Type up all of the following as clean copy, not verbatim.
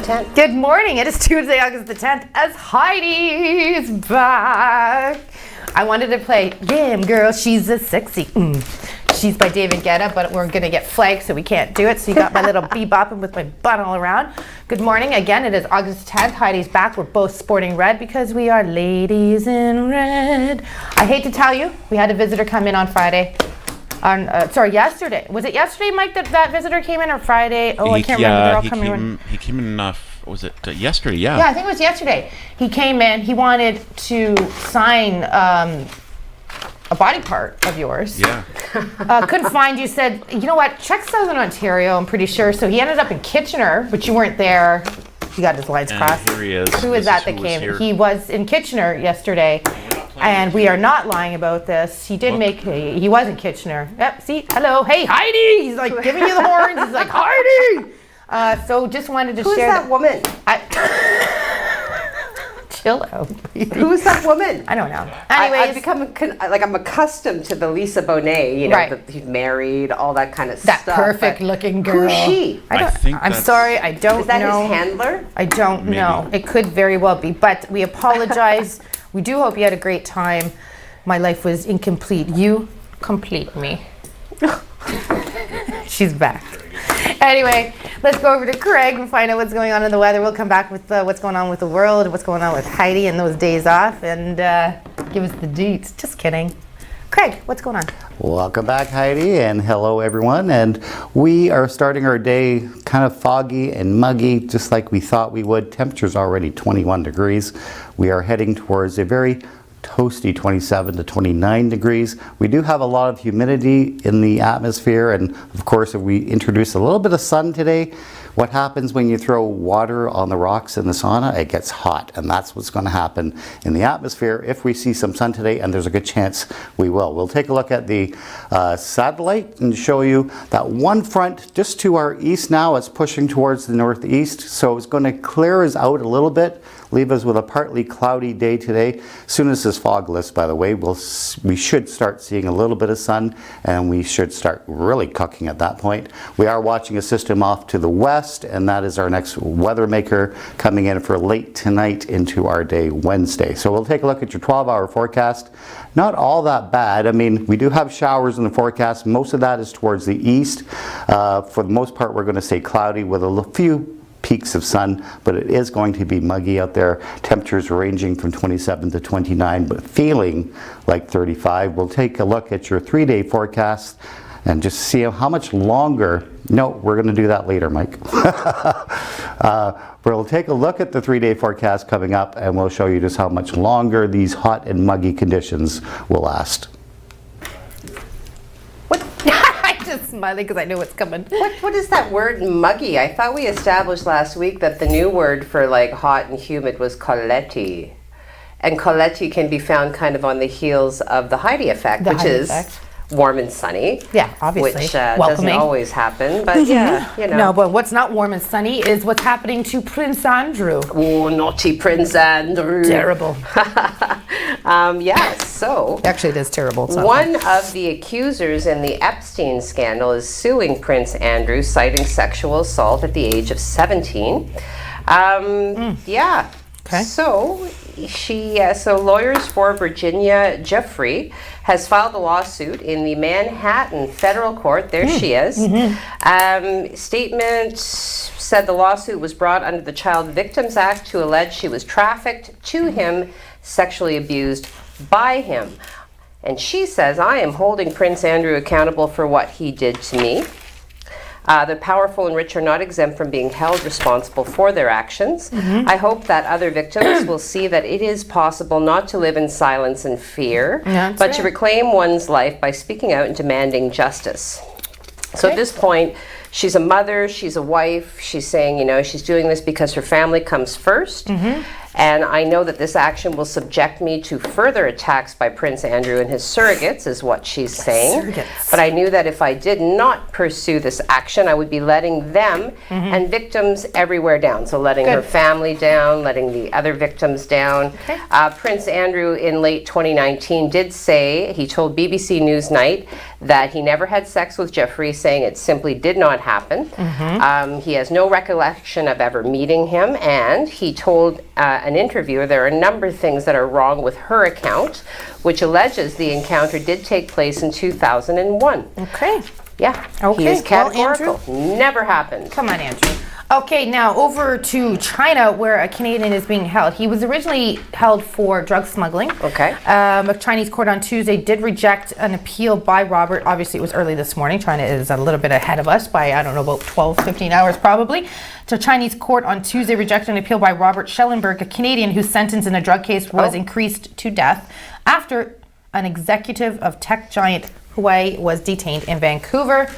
10th. Good morning. It is Tuesday, August the 10th, as Heidi's back. I wanted to play Damn Girl, She's a Sexy. She's by David Guetta, but we're going to get flagged, so we can't do it. So you got my little bebopping with my butt all around. Good morning. Again, it is August 10th. Heidi's back. We're both sporting red because we are ladies in red. I hate to tell you, we had a visitor come in on Friday. Yesterday. Was it yesterday, Mike, that visitor came in, or Friday? Oh, I can't remember. They're all coming in. He came in, was it yesterday? Yeah. Yeah, I think it was yesterday. He came in. He wanted to sign a body part of yours. Yeah. Couldn't find you. Said, you know what? Check Southern Ontario, I'm pretty sure. So he ended up in Kitchener, but you weren't there. He got his lines crossed. Here he is. Who was that came? He was in Kitchener yesterday. And we are not lying about this. He did he was in Kitchener. Yep, see, hello, hey, Heidi! He's like giving you the horns. He's like, Heidi! So just wanted to share. Who's that woman? Chill out. Who's that woman? I don't know. Anyways. I've become, I'm accustomed to the Lisa Bonet, you know, right. He's married, all that kind of that stuff. That perfect looking girl. Who's she? I'm sorry, I don't know. Is that his handler? I don't know. It could very well be, but we apologize. We do hope you had a great time. My life was incomplete. You complete me. She's back. Anyway, let's go over to Craig and find out what's going on in the weather. We'll come back with what's going on with the world, what's going on with Heidi and those days off, and give us the deets. Just kidding. Craig, what's going on? Welcome back, Heidi, and hello, everyone. And we are starting our day kind of foggy and muggy, just like we thought we would. Temperature's already 21 degrees. We are heading towards a very toasty 27 to 29 degrees. We do have a lot of humidity in the atmosphere, and of course, if we introduce a little bit of sun today, what happens when you throw water on the rocks in the sauna? It gets hot, and that's what's going to happen in the atmosphere if we see some sun today, and there's a good chance we will. We'll take a look at the satellite and show you that one front just to our east now. It's pushing towards the northeast, so it's going to clear us out a little bit, leave us with a partly cloudy day today. As soon as this fog lifts, by the way, we should start seeing a little bit of sun, and we should start really cooking at that point. We are watching a system off to the west, and that is our next weather maker coming in for late tonight into our day Wednesday. So we'll take a look at your 12-hour forecast. Not all that bad. I mean, we do have showers in the forecast. Most of that is towards the east. For the most part, we're going to stay cloudy with a few peaks of sun, but it is going to be muggy out there. Temperatures ranging from 27 to 29, but feeling like 35. We'll take a look at your 3-day forecast and just see how much longer. No, we're going to do that later, Mike. We'll take a look at the 3-day forecast coming up, and we'll show you just how much longer these hot and muggy conditions will last. I'm just smiling because I know what's coming. What is that word, muggy? I thought we established last week that the new word for like hot and humid was coletti. And coletti can be found kind of on the heels of the Heidi effect, which is warm and sunny. Yeah, obviously. Which doesn't always happen, but yeah, you know. No, but what's not warm and sunny is what's happening to Prince Andrew. Oh, naughty Prince Andrew. Terrible. So. Actually, it is terrible. One of the accusers in the Epstein scandal is suing Prince Andrew, citing sexual assault at the age of 17. Yeah. Okay. So so lawyers for Virginia Jeffrey has filed a lawsuit in the Manhattan federal court. There she is. Statement said the lawsuit was brought under the Child Victims Act to allege she was trafficked to him, sexually abused by him. And she says, I am holding Prince Andrew accountable for what he did to me. The powerful and rich are not exempt from being held responsible for their actions. I hope that other victims will see that it is possible not to live in silence and fear, but to reclaim one's life by speaking out and demanding justice. So at this point, she's a mother, she's a wife, she's saying, you know, she's doing this because her family comes first. And I know that this action will subject me to further attacks by Prince Andrew and his surrogates, is what she's saying. Surrogates. But I knew that if I did not pursue this action, I would be letting them and victims everywhere down. So letting her family down, letting the other victims down. Okay. Prince Andrew in late 2019 did say, he told BBC Newsnight that he never had sex with Jeffrey, saying it simply did not happen. He has no recollection of ever meeting him, and he told an interviewer there are a number of things that are wrong with her account, which alleges the encounter did take place in 2001. Okay. Yeah, Okay, he is well, categorical. Never happened. Come on, Andrew. Okay, now over to China, where a Canadian is being held. He was originally held for drug smuggling. Okay. A Chinese court on Tuesday did reject an appeal by Robert. Obviously, it was early this morning. China is a little bit ahead of us by, I don't know, about 12, 15 hours probably. So Chinese court on Tuesday rejected an appeal by Robert Schellenberg, a Canadian whose sentence in a drug case was increased to death after an executive of tech giant Huawei was detained in Vancouver.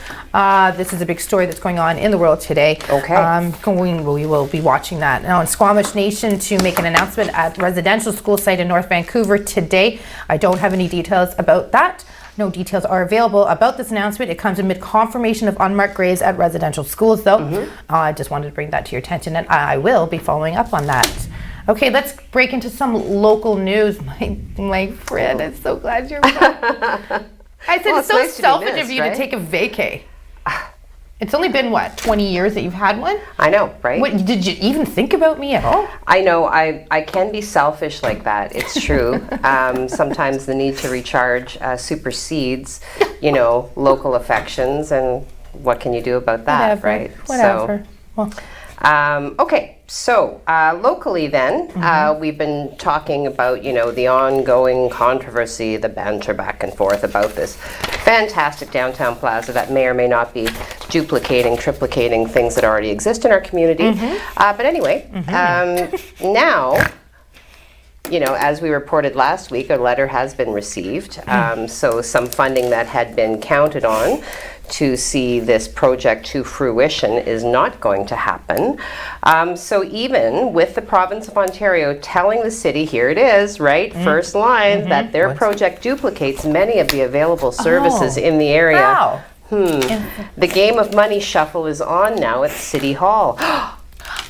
This is a big story that's going on in the world today. Okay. We will be watching that. Now, in Squamish Nation to make an announcement at residential school site in North Vancouver today. I don't have any details about that. No details are available about this announcement. It comes amid confirmation of unmarked graves at residential schools, though. I just wanted to bring that to your attention, and I will be following up on that. Okay, let's break into some local news. My friend, I'm so glad you're back. I said Well, it's so nice to be selfish missed, of you right? to take a vacay. It's only been, what, 20 years that you've had one? I know, right? What, did you even think about me at all? I know, I can be selfish like that. It's true. Sometimes the need to recharge supersedes, local affections, and what can you do about that, right? Whatever. Okay, so locally then, we've been talking about, the ongoing controversy, the banter back and forth about this fantastic downtown plaza that may or may not be duplicating, triplicating things that already exist in our community. But anyway, now, as we reported last week, a letter has been received. So some funding that had been counted on to see this project to fruition is not going to happen. So even with the province of Ontario telling the city, here it is, right, first line, that their project duplicates many of the available services in the area. Wow. The game of money shuffle is on now at City Hall.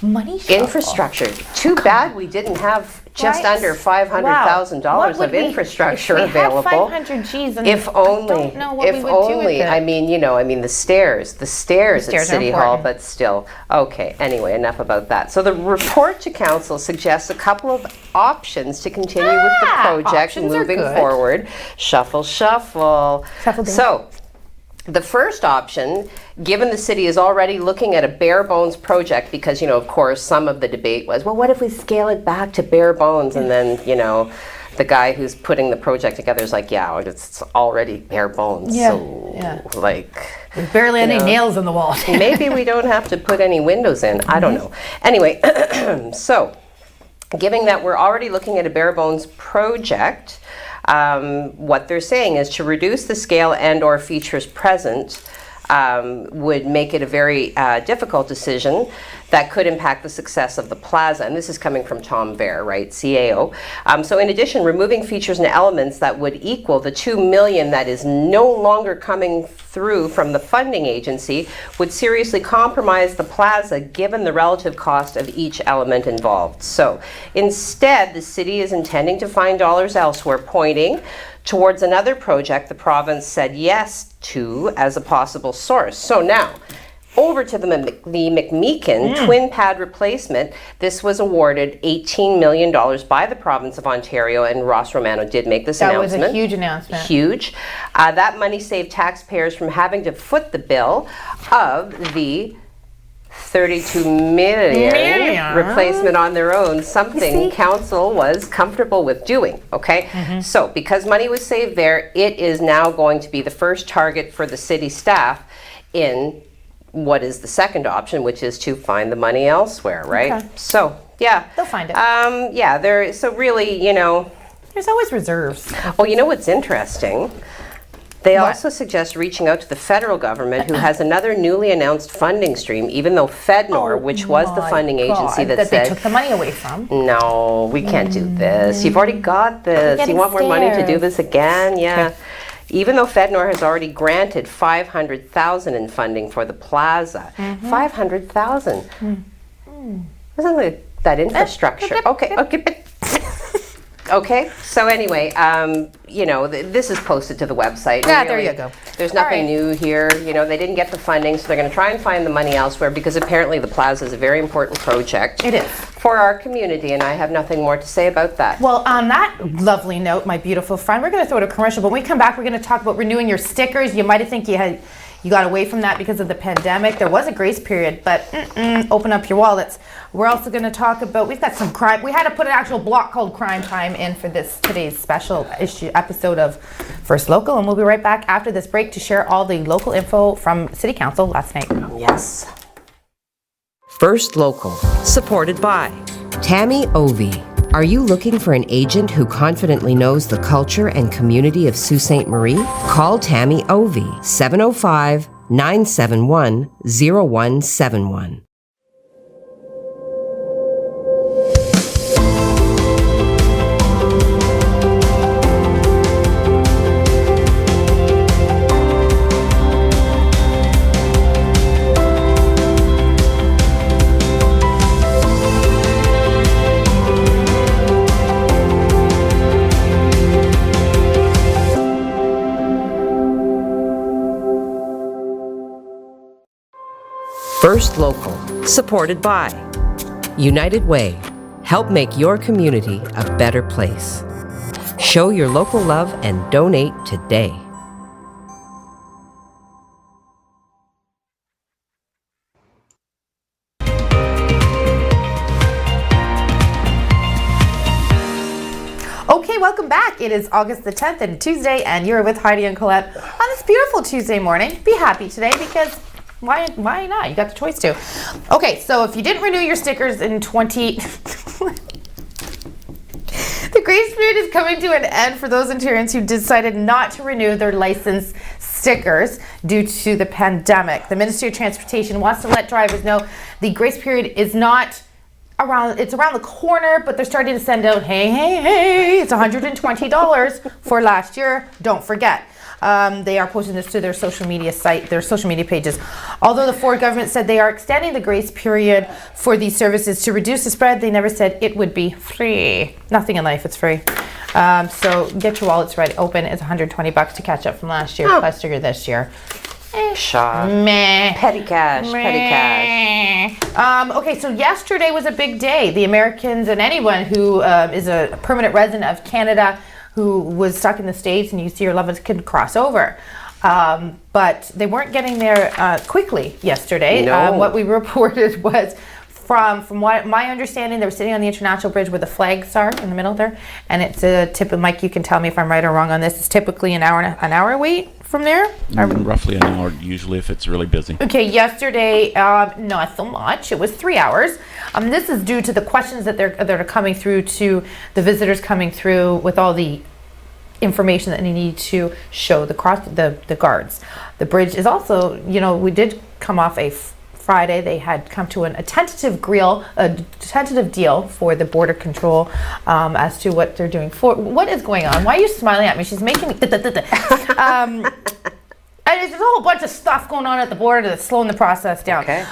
Money shuffle. Infrastructure. Too bad we didn't have just Right. under $500,000 of infrastructure available. If we had 500 G's, and If I only, don't know what if we would only, do with it. I mean, the stairs at stairs are City Hall, important. but still. Okay, anyway, enough about that. So the report to council suggests a couple of options to continue with the project options are moving good. forward. Shuffle, shuffle. Shuffle down. So, the first option, given the city is already looking at a bare bones project, because, of course, some of the debate was, well, what if we scale it back to bare bones? And then, the guy who's putting the project together is like, yeah, it's already bare bones. Yeah, So, yeah. like, barely any know. nails in the wall. maybe we don't have to put any windows in. I don't know. Anyway, so, given that we're already looking at a bare bones project, what they're saying is to reduce the scale and or features present would make it a very difficult decision that could impact the success of the plaza. And this is coming from Tom Vare, right, CAO. So in addition, removing features and elements that would equal the $2 million that is no longer coming through from the funding agency would seriously compromise the plaza given the relative cost of each element involved. So instead, the city is intending to find dollars elsewhere, pointing towards another project the province said yes to as a possible source. So now, over to the McMeekin twin pad replacement. This was awarded $18 million by the province of Ontario, and Ross Romano did make this announcement. That was a huge announcement. Huge. That money saved taxpayers from having to foot the bill of the $32 million replacement on their own, something council was comfortable with doing, okay? So because money was saved there, it is now going to be the first target for the city staff in what is the second option, which is to find the money elsewhere, right? Okay. So, yeah. They'll find it. So really, There's always reserves. well, you know what's interesting? They What? also suggest reaching out to the federal government, who has another newly announced funding stream, even though FedNor, which was the My funding agency God, that they said, took the money away from. no, we can't do this. You've already got this. You getting want more money to do scared. this again? Yeah. Even though FedNor has already granted $500,000 in funding for the plaza. $500,000. Isn't that infrastructure? Okay. Okay, so anyway, this is posted to the website. Yeah, there you go. There's All nothing right. new here. They didn't get the funding, so they're going to try and find the money elsewhere, because apparently the plaza is a very important project. It is. For our community, and I have nothing more to say about that. Well, on that lovely note, my beautiful friend, we're going to throw it a commercial, but when we come back, we're going to talk about renewing your stickers. You might have think you got away from that because of the pandemic. There was a grace period, but open up your wallets. We're also going to talk about, we've got some crime. We had to put an actual block called Crime Time in for today's special episode of First Local, and we'll be right back after this break to share all the local info from City Council last night. Yes. First Local, supported by Tammy Ovey. Are you looking for an agent who confidently knows the culture and community of Sault Ste. Marie? Call Tammy Ovey, 705-971-0171. First Local, supported by United Way. Help make your community a better place. Show your local love and donate today. Okay, welcome back. It is August the 10th and Tuesday, and you're with Heidi and Colette on this beautiful Tuesday morning. Be happy today, because why not? You got the choice to. Okay, so if you didn't renew your stickers in the grace period is coming to an end for those Ontarians who decided not to renew their license stickers due to the pandemic. The Ministry of Transportation wants to let drivers know the grace period is not around the corner, but they're starting to send out, hey, it's $120 for last year. Don't forget. They are posting this to their social media pages. Although the Ford government said they are extending the grace period for these services to reduce the spread, they never said it would be free. Nothing in life, it's free. So get your wallets ready. Open. It's $120 to catch up from last year, plus figure this year. Shaw. Meh. Petty cash. Okay, so yesterday was a big day. The Americans and anyone who is a permanent resident of Canada who was stuck in the States, and you see your loved ones, could cross over. But they weren't getting there quickly yesterday. No. What we reported was, from what my understanding, they were sitting on the International Bridge where the flags are in the middle there, and it's a Mike, you can tell me if I'm right or wrong on this. It's typically an hour wait from there. Roughly an hour, usually, if it's really busy. Okay, yesterday, not so much. It was 3 hours. This is due to the questions that are coming through to the visitors coming through with all the information that they need to show the guards. The bridge is also, we did come off a Friday. They had come to a tentative deal for the border control as to what they're doing. What is going on? Why are you smiling at me? She's making me. There's a whole bunch of stuff going on at the border that's slowing the process down. Okay.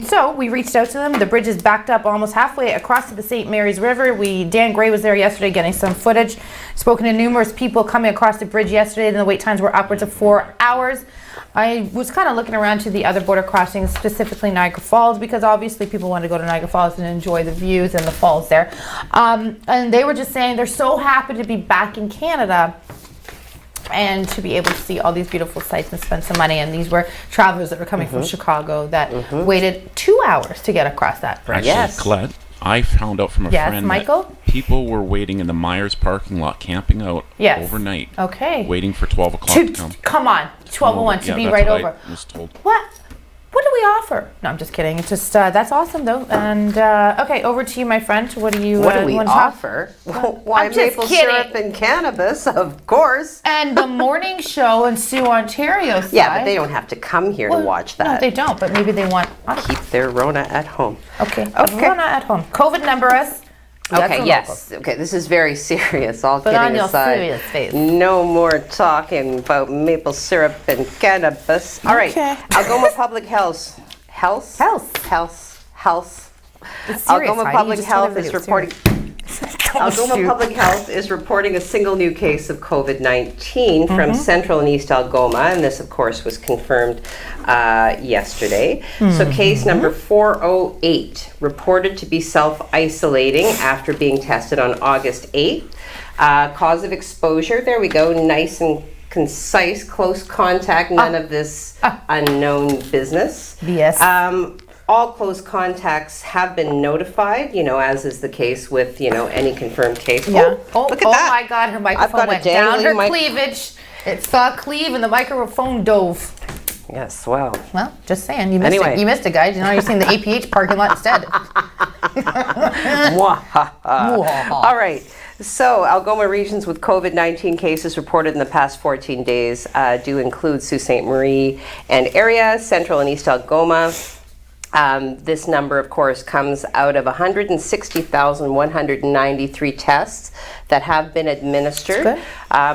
So we reached out to them. The bridge is backed up almost halfway across to the St. Mary's River. Dan Gray was there yesterday getting some footage. Spoken to numerous people coming across the bridge yesterday, and the wait times were upwards of 4 hours. I was kind of looking around to the other border crossings, specifically Niagara Falls, because obviously people want to go to Niagara Falls and enjoy the views and the falls there. And they were just saying they're so happy to be back in Canada and to be able to see all these beautiful sights and spend some money. And these were travelers that were coming from Chicago that waited 2 hours to get across that bridge. Actually, Yes. Colette, I found out from a friend Michael? that people were waiting in the Myers parking lot, camping out overnight. Okay. Waiting for 12 o'clock to come. Come on, 12:01 to be that's right what over. I was told. What do we offer? No, I'm just kidding. It's just, that's awesome though. And, okay, over to you, my friend. What do you, What do we wanna talk? offer? Why, I'm just maple kidding. syrup and cannabis, of course. And the morning show in Sault, Ontario side. Yeah, but they don't have to come here to watch No, that. they don't, but maybe they want us. Keep their Rona at home. Okay. Okay. Rona at home. COVID number us. That's Okay, a yes. Okay, this is very serious. All Put on kidding your aside. serious face. No more talking about maple syrup and cannabis. All right. Okay. Algoma Public Health. Health? It's serious, Algoma Heidi. Public You just Health told is everybody reporting. Algoma shoot. Public Health is reporting a single new case of COVID-19 from Central and East Algoma, and this, of course, was confirmed yesterday. So case number 408, reported to be self-isolating after being tested on August 8th. Cause of exposure, there we go, nice and concise, close contact, none of this unknown business. BS. All close contacts have been notified, as is the case with, any confirmed case. Yeah. Oh, look at that. My God, her microphone got a went down her dangling cleavage. It saw cleave and the microphone dove. Yes, well. Well, just saying. You missed Anyway. it. You missed it, guys. You're seeing the APH parking lot instead. All right. So, Algoma regions with COVID-19 cases reported in the past 14 days do include Sault Ste. Marie and area, Central and East Algoma. This number, of course, comes out of 160,193 tests that have been administered.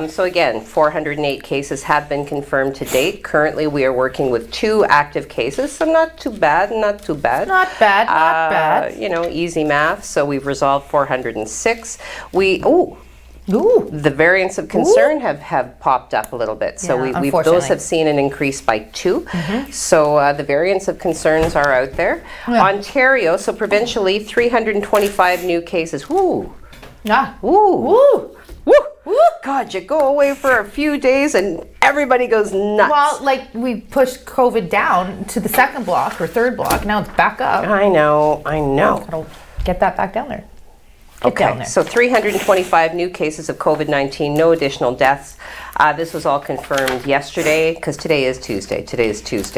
So again, 408 cases have been confirmed to date. Currently, we are working with 2 active cases, so not too bad, not too bad. Not bad, not bad. Easy math. So we've resolved 406. The variants of concern have popped up a little bit. So Yeah, those unfortunately. have seen an increase by 2. So the variants of concerns are out there. Yeah. Ontario, so provincially, 325 new cases. Woo! Yeah. Woo! Woo! Woo! God, you go away for a few days and everybody goes nuts. Well, like we pushed COVID down to the second block or third block. Now it's back up. I know. Gotta get that back down there. Get down Okay, there. so 325 new cases of COVID-19, no additional deaths. This was all confirmed yesterday, because today is Tuesday.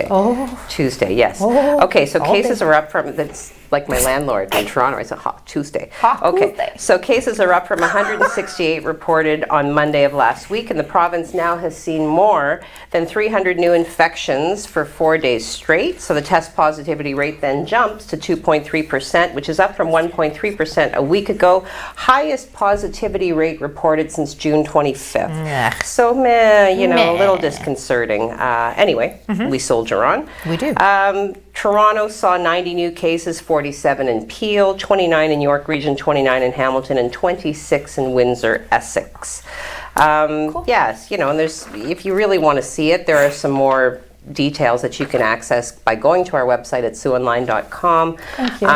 Oh. Tuesday, yes. Oh. Okay, so All cases day. are up from, that's like my landlord in Toronto. I said, Tuesday. Okay, Tuesday. so cases are up from 168 reported on Monday of last week, and the province now has seen more than 300 new infections for 4 days straight. So the test positivity rate then jumps to 2.3%, which is up from 1.3% a week ago. Highest positivity rate reported since June 25th. Yeah. So, a little disconcerting. Anyway, we soldier on. We do. Toronto saw 90 new cases, 47 in Peel, 29 in York Region, 29 in Hamilton, and 26 in Windsor, Essex. Yes, and there's, if you really want to see it, there are some more details that you can access by going to our website at SiouxOnline.com. Thank you.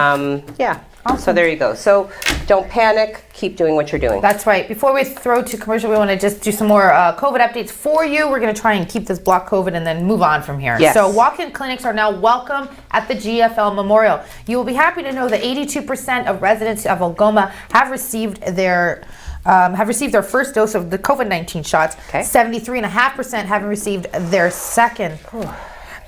Yeah. So Awesome. there you go. So don't panic. Keep doing what you're doing. That's right. Before we throw to commercial, we want to just do some more COVID updates for you. We're going to try and keep this block COVID and then move on from here. Yes. So walk-in clinics are now welcome at the GFL Memorial. You will be happy to know that 82% of residents of Algoma have received their first dose of the COVID-19 shots. Okay. 73.5% haven't received their second.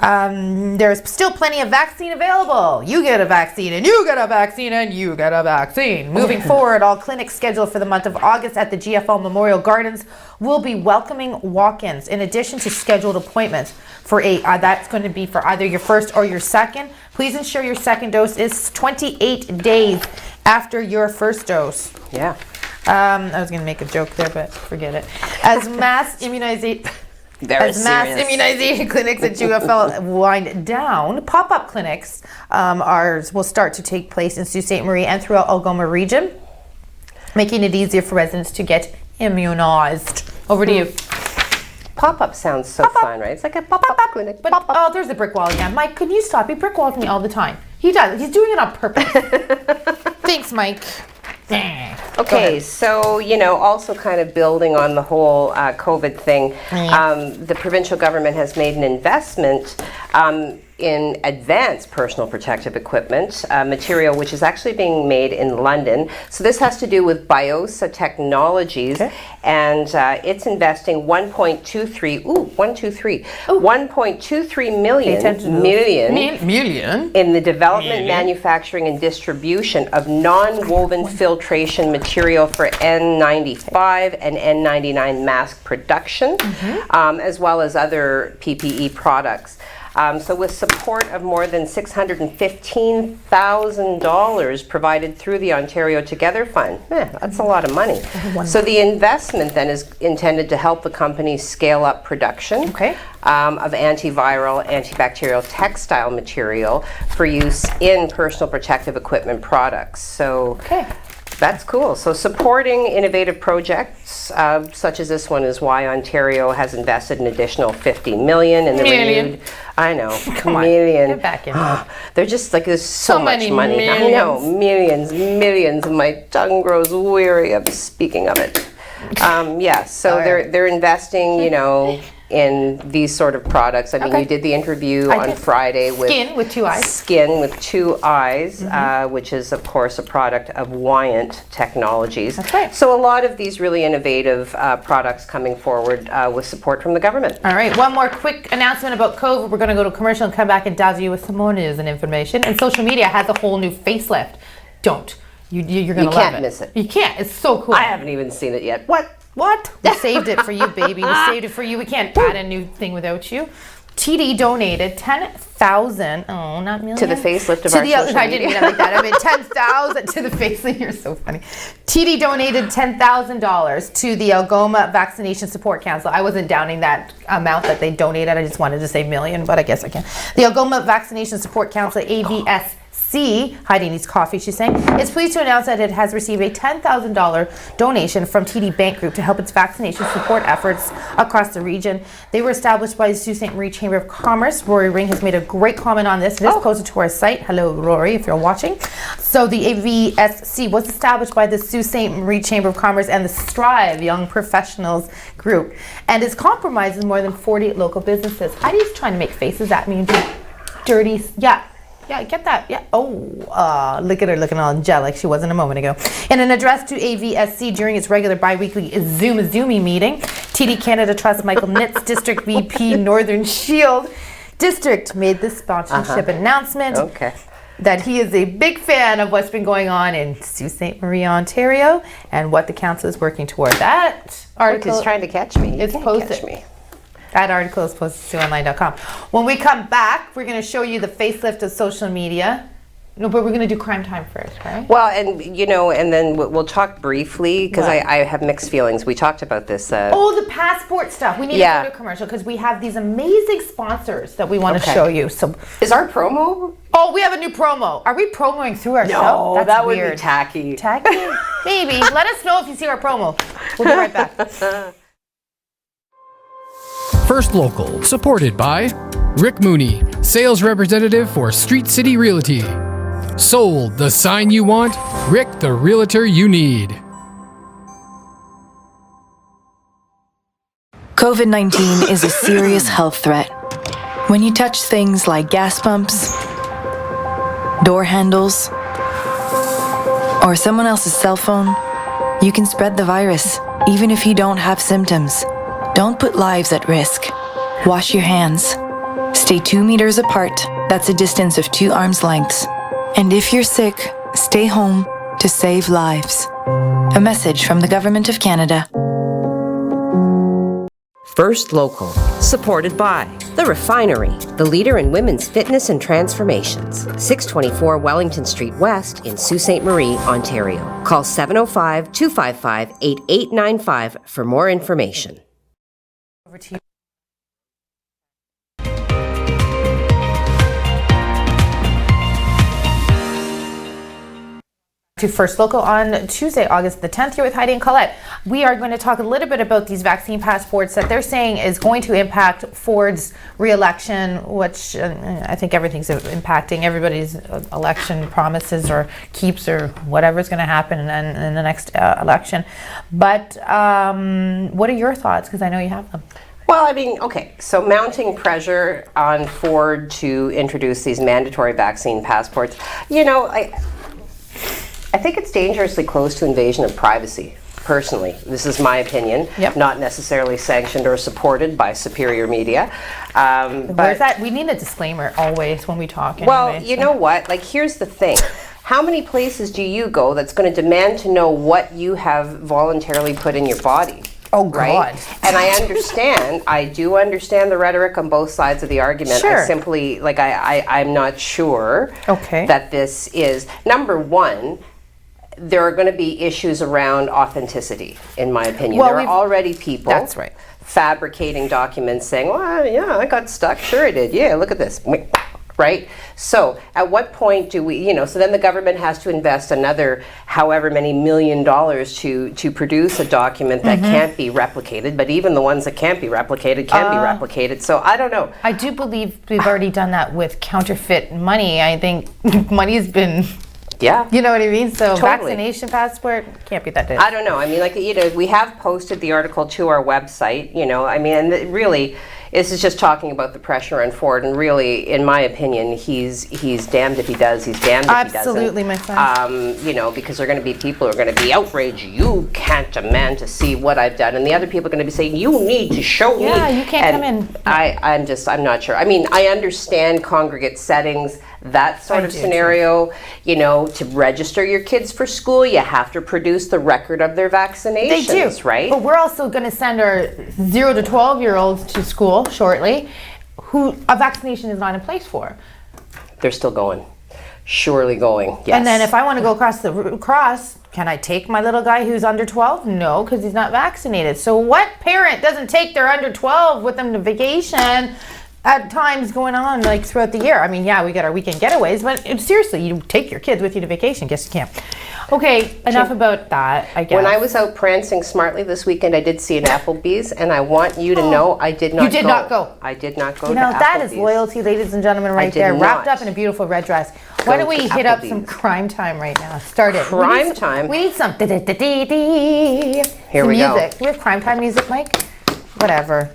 There's still plenty of vaccine available. You get a vaccine and you get a vaccine and you get a vaccine. Moving forward, all clinics scheduled for the month of August at the GFL Memorial Gardens will be welcoming walk-ins in addition to scheduled appointments for that's going to be for either your first or your second. Please ensure your second dose is 28 days after your first dose. Yeah. I was going to make a joke there, but forget it. As mass immunization clinics at UFL wind down, pop-up clinics will start to take place in Sault Ste. Marie and throughout Algoma region, making it easier for residents to get immunized. Over to you. Pop-up sounds so fun, right? It's like a pop-up clinic. But oh, there's the brick wall again. Mike, can you stop? He brick walls me all the time. He does. He's doing it on purpose. Thanks, Mike. Okay, so, also kind of building on the whole COVID thing, the provincial government has made an investment in advanced personal protective equipment, material which is actually being made in London. So this has to do with Biosa Technologies, and it's investing 1.23 million in the development, manufacturing, and distribution of non-woven filtration material for N95 and N99 mask production, as well as other PPE products. So with support of more than $615,000 provided through the Ontario Together Fund. That's a lot of money. So the investment then is intended to help the company scale up production of antiviral, antibacterial textile material for use in personal protective equipment products. So that's cool. So supporting innovative projects such as this one is why Ontario has invested an additional $50 million in the renewed. I know, million. Get back in. They're just like there's so much money. Millions. I know, millions, and my tongue grows weary of speaking of it. So they're investing, in these sort of products. I mean, you did the interview on Friday with Skin with Two Eyes. Skin with Two Eyes, which is, of course, a product of Wyant Technologies. That's right. So a lot of these really innovative products coming forward with support from the government. All right, one more quick announcement about COVID. We're going to go to commercial and come back and dazzle you with some more news and information. And social media has a whole new facelift. Don't. You're going to love it. You can't miss it. You can't. It's so cool. I haven't even seen it yet. What? We saved it for you, baby. We saved it for you. We can't add a new thing without you. TD donated 10,000. Oh, not million. To the facelift of our social media. I didn't mean it like that. I mean 10,000 to the facelift. You're so funny. TD donated $10,000 to the Algoma Vaccination Support Council. I wasn't downing that amount that they donated. I just wanted to say million, but I guess I can. The Algoma Vaccination Support Council, AVS. Heidi needs coffee, she's saying, is pleased to announce that it has received a $10,000 donation from TD Bank Group to help its vaccination support efforts across the region. They were established by the Sault Ste. Marie Chamber of Commerce. Rory Ring has made a great comment on this. It is posted to our site. Hello, Rory, if you're watching. So the AVSC was established by the Sault Ste. Marie Chamber of Commerce and the Strive Young Professionals Group and is compromised in more than 40 local businesses. Heidi's trying to make faces at me and do dirty, Yeah, get that. Yeah. Look at her looking all angelic. She wasn't a moment ago. In an address to AVSC during its regular bi-weekly Zoomy meeting, TD Canada Trust Michael Nitz, District VP, Northern Shield District, made this sponsorship announcement that he is a big fan of what's been going on in Sault Ste. Marie, Ontario, and what the council is working toward. That article is trying to catch me. It's posted. That article is posted to online.com. When we come back, we're going to show you the facelift of social media. No, but we're going to do crime time first, right? Well, and and then we'll talk briefly because I have mixed feelings. We talked about this. The passport stuff. We need to go to commercial because we have these amazing sponsors that we want to show you. So, is our promo? Oh, we have a new promo. Are we promoing through our show? No, That's that weird. would be tacky. Tacky? Maybe. Let us know if you see our promo. We'll be right back. First Local, supported by Rick Mooney, sales representative for Street City Realty. Sold, the sign you want, Rick, the realtor you need. COVID-19 is a serious health threat. When you touch things like gas pumps, door handles, or someone else's cell phone, you can spread the virus, even if you don't have symptoms. Don't put lives at risk. Wash your hands. Stay 2 meters apart. That's a distance of 2 arms lengths. And if you're sick, stay home to save lives. A message from the Government of Canada. First Local, supported by The Refinery, the leader in women's fitness and transformations. 624 Wellington Street West in Sault Ste. Marie, Ontario. Call 705-255-8895 for more information. Over to you. To First Local on Tuesday, August the 10th, here with Heidi and Colette. We are going to talk a little bit about these vaccine passports that they're saying is going to impact Ford's re-election, which I think everything's impacting everybody's election promises or keeps or whatever's going to happen in the next election. But what are your thoughts? Because I know you have them. Well, I mean, okay, so mounting pressure on Ford to introduce these mandatory vaccine passports, you know, I think it's dangerously close to invasion of privacy. Personally, this is my opinion, not necessarily sanctioned or supported by superior media. Where's that? We need a disclaimer always when we talk. Well, anyway, you know what? Like, here's the thing. How many places do you go that's going to demand to know what you have voluntarily put in your body? Oh, God. Right? And I do understand the rhetoric on both sides of the argument. Sure. I simply, like, I'm not sure that this is, number one, there are going to be issues around authenticity, in my opinion. Well, there are already people fabricating documents saying, well, yeah, I got stuck. Sure I did. Yeah, look at this. Right? So at what point do we, so then the government has to invest another however many $1 million to produce a document that can't be replicated, but even the ones that can't be replicated can be replicated. So I don't know. I do believe we've already done that with counterfeit money. I think money's been... Yeah. You know what I mean? So Totally. Vaccination passport can't be that difficult. I don't know. I mean, like, we have posted the article to our website, I mean, and really, this is just talking about the pressure on Ford, and really, in my opinion, he's damned if he does, he's damned if he doesn't. Absolutely, my friend. Because there are going to be people who are going to be outraged. You can't demand to see what I've done, and the other people are going to be saying, you need to show me. Yeah, you can't come in. I'm not sure. I mean, I understand congregate settings, that sort of scenario, to register your kids for school, you have to produce the record of their vaccinations, They do. right? But we're also going to send our 0 to 12-year-olds to school shortly who a vaccination is not in place for. They're still going. Surely going, yes. And then if I want to go across, can I take my little guy who's under 12? No, because he's not vaccinated. So what parent doesn't take their under 12 with them to vacation at times going on, like, throughout the year? I mean, yeah, we got our weekend getaways, but seriously, you take your kids with you to vacation. Guess you can't. Okay, enough about that, I guess. When I was out prancing smartly this weekend, I did see an Applebee's, and I want you to know I did not go. You did not go. I did not go to Applebee's. That is loyalty, ladies and gentlemen, right there. Wrapped up in a beautiful red dress. Why don't we hit up some crime time right now? Start it. Crime time? We need some Here we music. go. We have crime time music, Mike? Whatever.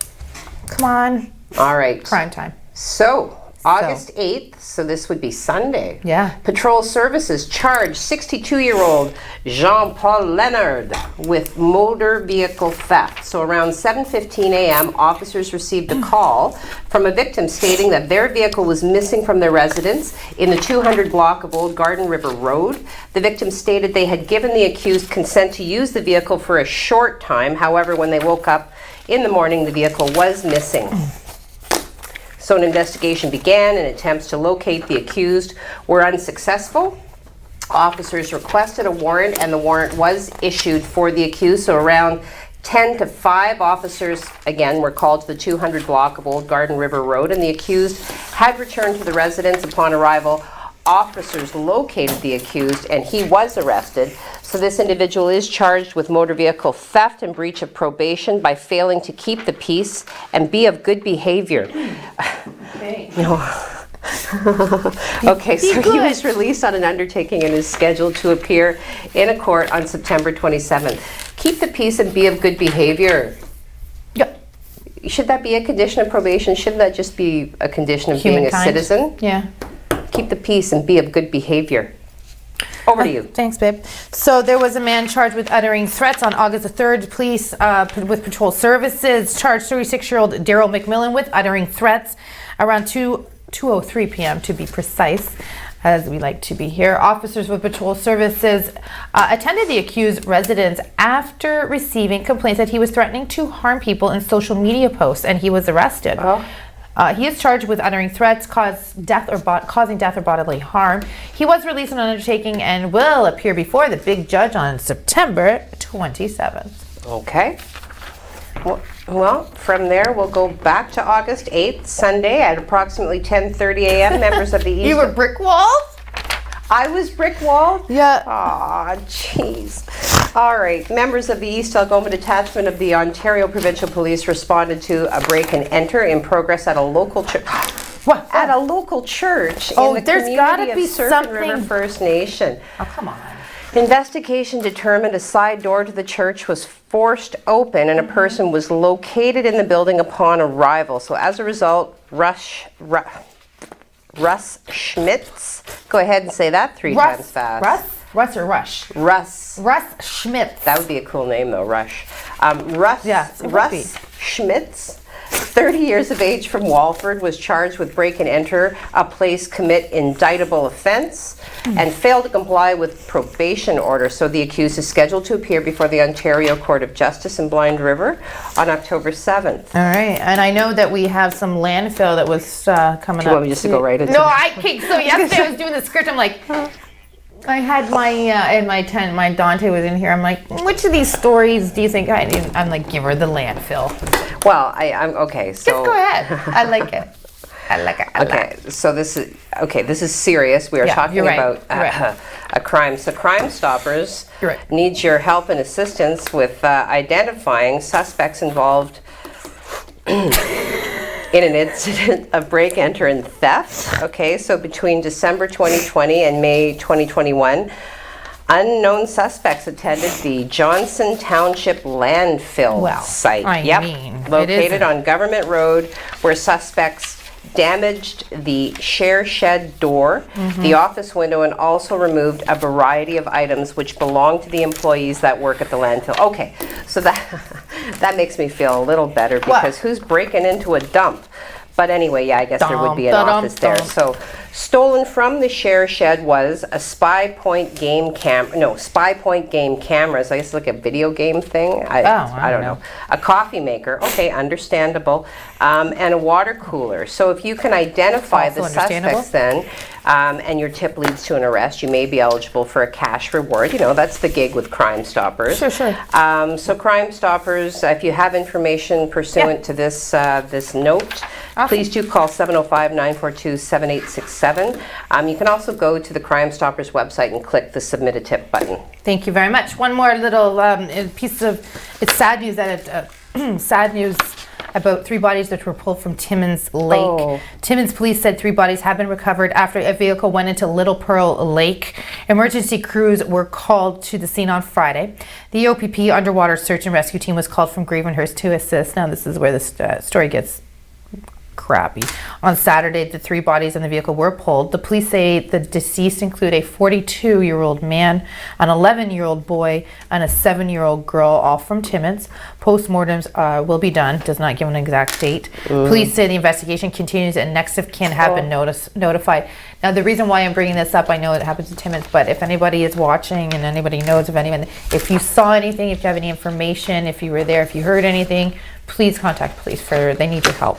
Come on. All right. Crime time. So, August 8th, so this would be Sunday. Yeah. Patrol Services charged 62-year-old Jean-Paul Leonard with motor vehicle theft. So around 7:15 a.m., officers received a call from a victim stating that their vehicle was missing from their residence in the 200 block of Old Garden River Road. The victim stated they had given the accused consent to use the vehicle for a short time. However, when they woke up in the morning, the vehicle was missing. So an investigation began, and attempts to locate the accused were unsuccessful. Officers requested a warrant, and the warrant was issued for the accused. So around 10 to 5 officers, again, were called to the 200 block of Old Garden River Road, and the accused had returned to the residence. Upon arrival, officers located the accused, and he was arrested. So this individual is charged with motor vehicle theft and breach of probation by failing to keep the peace and be of good behavior. Okay. No. Okay, so he was released on an undertaking and is scheduled to appear in a court on September 27th. Keep the peace and be of good behavior. Yeah. Should that be a condition of probation? Shouldn't that just be a condition of being a citizen? Yeah. Keep the peace and be of good behavior. Over to you. Thanks, babe. So there was a man charged with uttering threats on August the 3rd. Police with Patrol Services charged 36-year-old Daryl McMillan with uttering threats around 2:03 p.m. to be precise, as we like to be here. Officers with Patrol Services attended the accused residence after receiving complaints that he was threatening to harm people in social media posts, and he was arrested. He is charged with uttering threats, causing death or bodily harm. He was released on an undertaking and will appear before the big judge on September 27th. Okay. Well, from there we'll go back to August 8th, Sunday at approximately 10:30 a.m. Members of the East. You were brick-walled? I was brick-walled? Yeah. Aw, jeez. All right. Members of the East Algoma Detachment of the Ontario Provincial Police responded to a break and enter in progress at a local church. What? At a local church in the there's community gotta of be Serpent River something. First Nation. Oh, come on. Investigation determined a side door to the church was forced open and a person was located in the building upon arrival. So as a result, Russ Schmitz, go ahead and say that three times fast. Russ or Rush? Russ Schmitz. That would be a cool name though, Rush. Russ Schmitz, 30 years of age from Walford, was charged with break and enter a place, commit indictable offense, and failed to comply with probation order. So the accused is scheduled to appear before the Ontario Court of Justice in Blind River on October 7th. All right, and I know that we have some landfill that was coming up. Do you want me just to go right into No, so yesterday I was doing the script, I'm like, I had my Dante was in here. I'm like, which of these stories do you think I need? I'm like, give her the landfill. Well, I'm okay. So just go ahead. I like it. Okay, so this is serious. We are talking about a crime. So Crime Stoppers needs your help and assistance with identifying suspects involved in an incident of break, enter, and theft. Okay, so between December 2020 and May 2021, unknown suspects attended the Johnson Township landfill site. Located on Government Road, where suspects damaged the share shed door, the office window, and also removed a variety of items which belong to the employees that work at the landfill. Okay, so that makes me feel a little better, because who's breaking into a dump? But anyway, I guess there would be an office there. So stolen from the share shed was a Spy Point game cameras. I guess like a video game thing. I don't know. A coffee maker. Okay, understandable. And a water cooler. So if you can identify the suspects then, and your tip leads to an arrest, you may be eligible for a cash reward. You know, that's the gig with Crime Stoppers. Sure. So Crime Stoppers, if you have information pursuant to this this note, please do call 705-942-7867. You can also go to the Crime Stoppers website and click the Submit a Tip button. Thank you very much. One more little piece of, it's sad news that sad news about 3 bodies that were pulled from Timmins Lake. Timmins police said 3 bodies have been recovered after a vehicle went into Little Pearl Lake. Emergency crews were called to the scene on Friday. The OPP underwater search and rescue team was called from Gravenhurst to assist. Now this is where the story gets crappy. On Saturday, the 3 bodies in the vehicle were pulled. The police say the deceased include a 42-year-old man, an 11-year-old boy, and a 7-year-old girl, all from Timmins. Postmortems will be done. Does not give an exact date. Police say the investigation continues and next of kin have been notified. Now, the reason why I'm bringing this up, I know it happens to Timmins, but if anybody is watching and anybody knows of anyone, if you saw anything, if you have any information, if you were there, if you heard anything, please contact police. They need your help.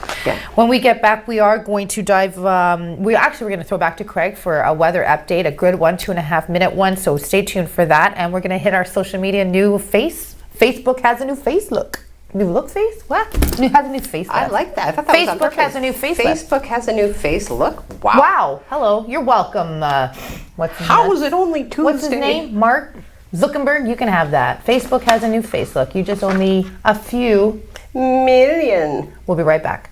When we get back, we are going to dive, we're going to throw back to Craig for a weather update, a good 2.5 minute one, so stay tuned for that. And we're going to hit our social media new face. Facebook has a new face look. New look face? What? It has a new face look. I like that. I thought that was on Facebook has a new face look. Facebook has a new face look? Wow. Wow. Hello. You're welcome. How was it only Tuesday? What's his name? Mark Zuckerberg? You can have that. Facebook has a new face look. You just owe me a few million. We'll be right back.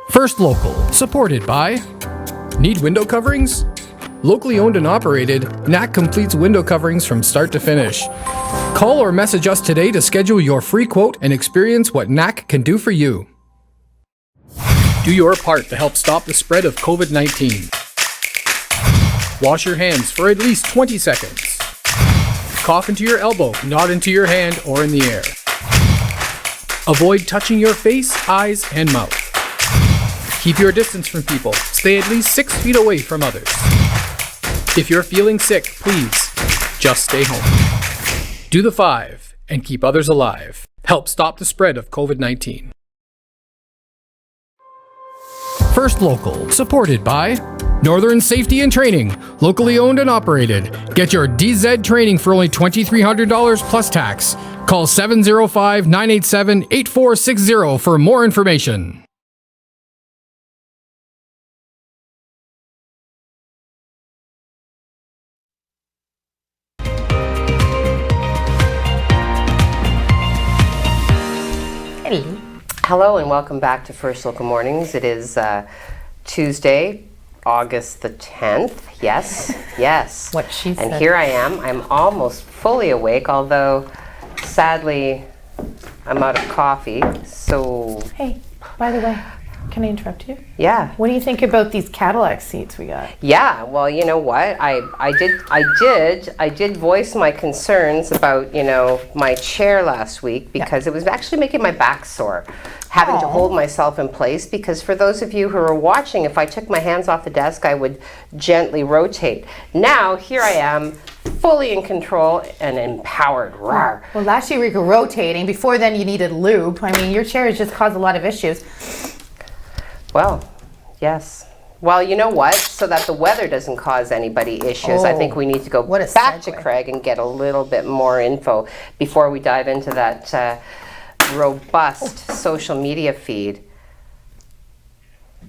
First Local, supported by Need window coverings? Locally owned and operated, NAC completes window coverings from start to finish. Call or message us today to schedule your free quote and experience what NAC can do for you. Do your part to help stop the spread of COVID-19. Wash your hands for at least 20 seconds. Cough into your elbow, not into your hand or in the air. Avoid touching your face, eyes, and mouth. Keep your distance from people. Stay at least 6 feet away from others. If you're feeling sick, please just stay home. Do the 5 and keep others alive. Help stop the spread of COVID-19. First Local, supported by Northern Safety and Training, locally owned and operated. Get your DZ training for only $2,300 plus tax. Call 705-987-8460 for more information. Hello and welcome back to First Local Mornings. It is Tuesday, August the 10th. Yes. What she said. And here I am. I'm almost fully awake, although sadly, I'm out of coffee, so Hey, by the way, can I interrupt you? yeah. What do you think about these Cadillac seats we got? Yeah, well, you know what? I did voice my concerns about, my chair last week because it was actually making my back sore, having to hold myself in place, because for those of you who are watching, if I took my hands off the desk, I would gently rotate. Now, here I am, fully in control and empowered. Rawr. Well, last year we were rotating. Before then, you needed lube. I mean, your chair has just caused a lot of issues. Well, yes. Well, you know what? So that the weather doesn't cause anybody issues, I think we need to go what a back to segue. Craig and get a little bit more info before we dive into that robust social media feed.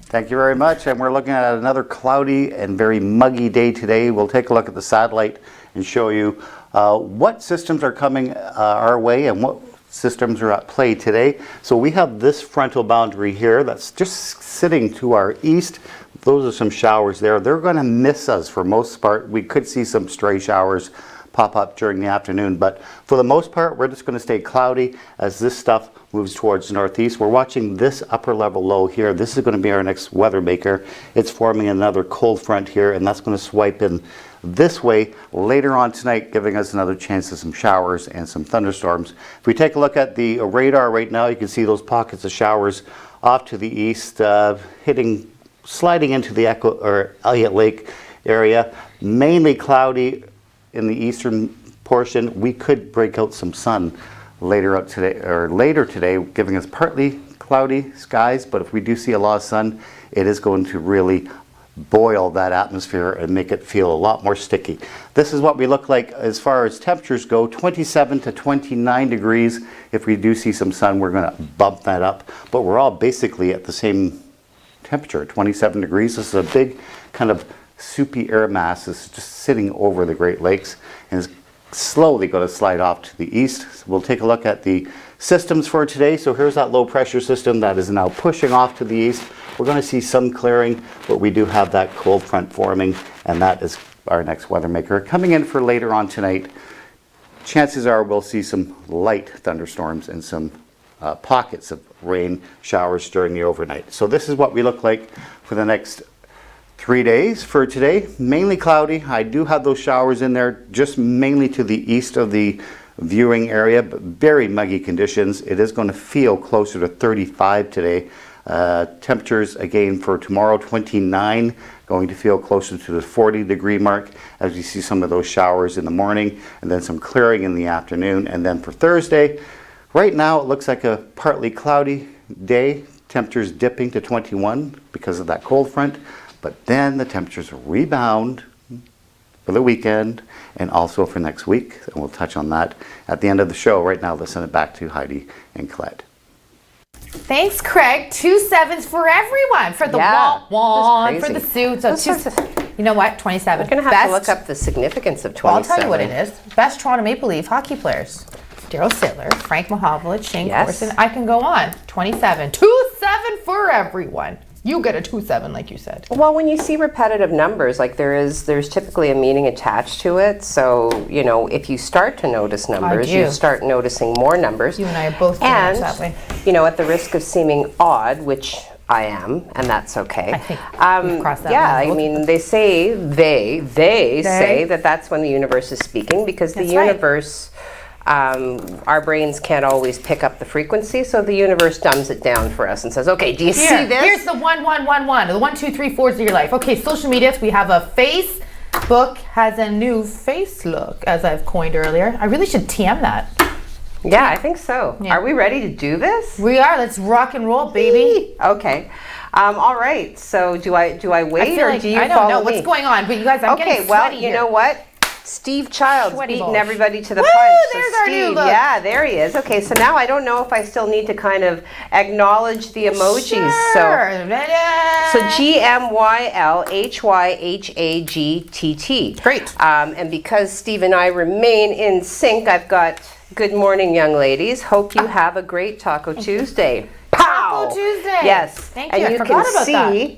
Thank you very much. And we're looking at another cloudy and very muggy day today. We'll take a look at the satellite and show you what systems are coming our way and what systems are at play today. So we have this frontal boundary here that's just sitting to our east. Those are some showers there. They're going to miss us for most part. We could see some stray showers pop up during the afternoon, but for the most part, we're just going to stay cloudy as this stuff moves towards the northeast. We're watching this upper level low here. This is going to be our next weather maker. It's forming another cold front here, and that's going to swipe in this way later on tonight, giving us another chance of some showers and some thunderstorms. If we take a look at the radar right now, you can see those pockets of showers off to the east, sliding into the Elliott Lake area. Mainly cloudy in the eastern portion. We could break out some sun later today, giving us partly cloudy skies. But if we do see a lot of sun, it is going to really boil that atmosphere and make it feel a lot more sticky. This is what we look like as far as temperatures go, 27 to 29 degrees. If we do see some sun, we're going to bump that up, but we're all basically at the same temperature, 27 degrees. This is a big kind of soupy air mass that's just sitting over the Great Lakes and is slowly going to slide off to the east. So we'll take a look at the systems for today. So here's that low pressure system that is now pushing off to the east. We're going to see some clearing, but we do have that cold front forming, and that is our next weather maker. Coming in for later on tonight, chances are we'll see some light thunderstorms and some pockets of rain showers during the overnight. So this is what we look like for the next 3 days. For today, mainly cloudy. I do have those showers in there just mainly to the east of the viewing area, but very muggy conditions. It is going to feel closer to 35 today. Temperatures again for tomorrow, 29, going to feel closer to the 40 degree mark as we see some of those showers in the morning and then some clearing in the afternoon. And then for Thursday, right now it looks like a partly cloudy day. Temperatures dipping to 21 because of that cold front, but then the temperatures rebound for the weekend and also for next week. And we'll touch on that at the end of the show. Right now, let's send it back to Heidi and Colette. Thanks, Craig. 2 7s for everyone. For the wah-wah, for the suits. You know what? 27. We're going to have to look up the significance of 27. Well, I'll tell you what it is. Best Toronto Maple Leaf hockey players. Daryl Sittler, Frank Mahovlich, Shane Corson. I can go on. 27. 2-7 for everyone. You get a 2-7, like you said. Well, when you see repetitive numbers, like there's typically a meaning attached to it. So, if you start to notice numbers, you start noticing more numbers. You and I are both doing it that way. At the risk of seeming odd, which I am, and that's okay. I think we've crossed that line. I mean, they say say that that's when the universe is speaking, because the universe. Our brains can't always pick up the frequency, so the universe dumbs it down for us and says, okay, do you see this? Here's the 1-1-1-1, the 1, 2, 3, 4s of your life. Okay, social media, we have a Facebook has a new face look, as I've coined earlier. I really should TM that. Yeah, I think so. Yeah. Are we ready to do this? We are. Let's rock and roll, baby. Okay. All right. So do I wait or do you follow me? I don't know what's going on, but you guys, I'm getting sweaty here. You know what? Steve Childs beating everybody to the punch. So there's our new look. Yeah, there he is. Okay, so now I don't know if I still need to kind of acknowledge the emojis. Sure. So GMYLHYHAGTT. Great. And because Steve and I remain in sync, I've got good morning, young ladies. Hope you have a great Taco Tuesday. Pow! Taco Tuesday. Yes. Thank you. And I forgot about that.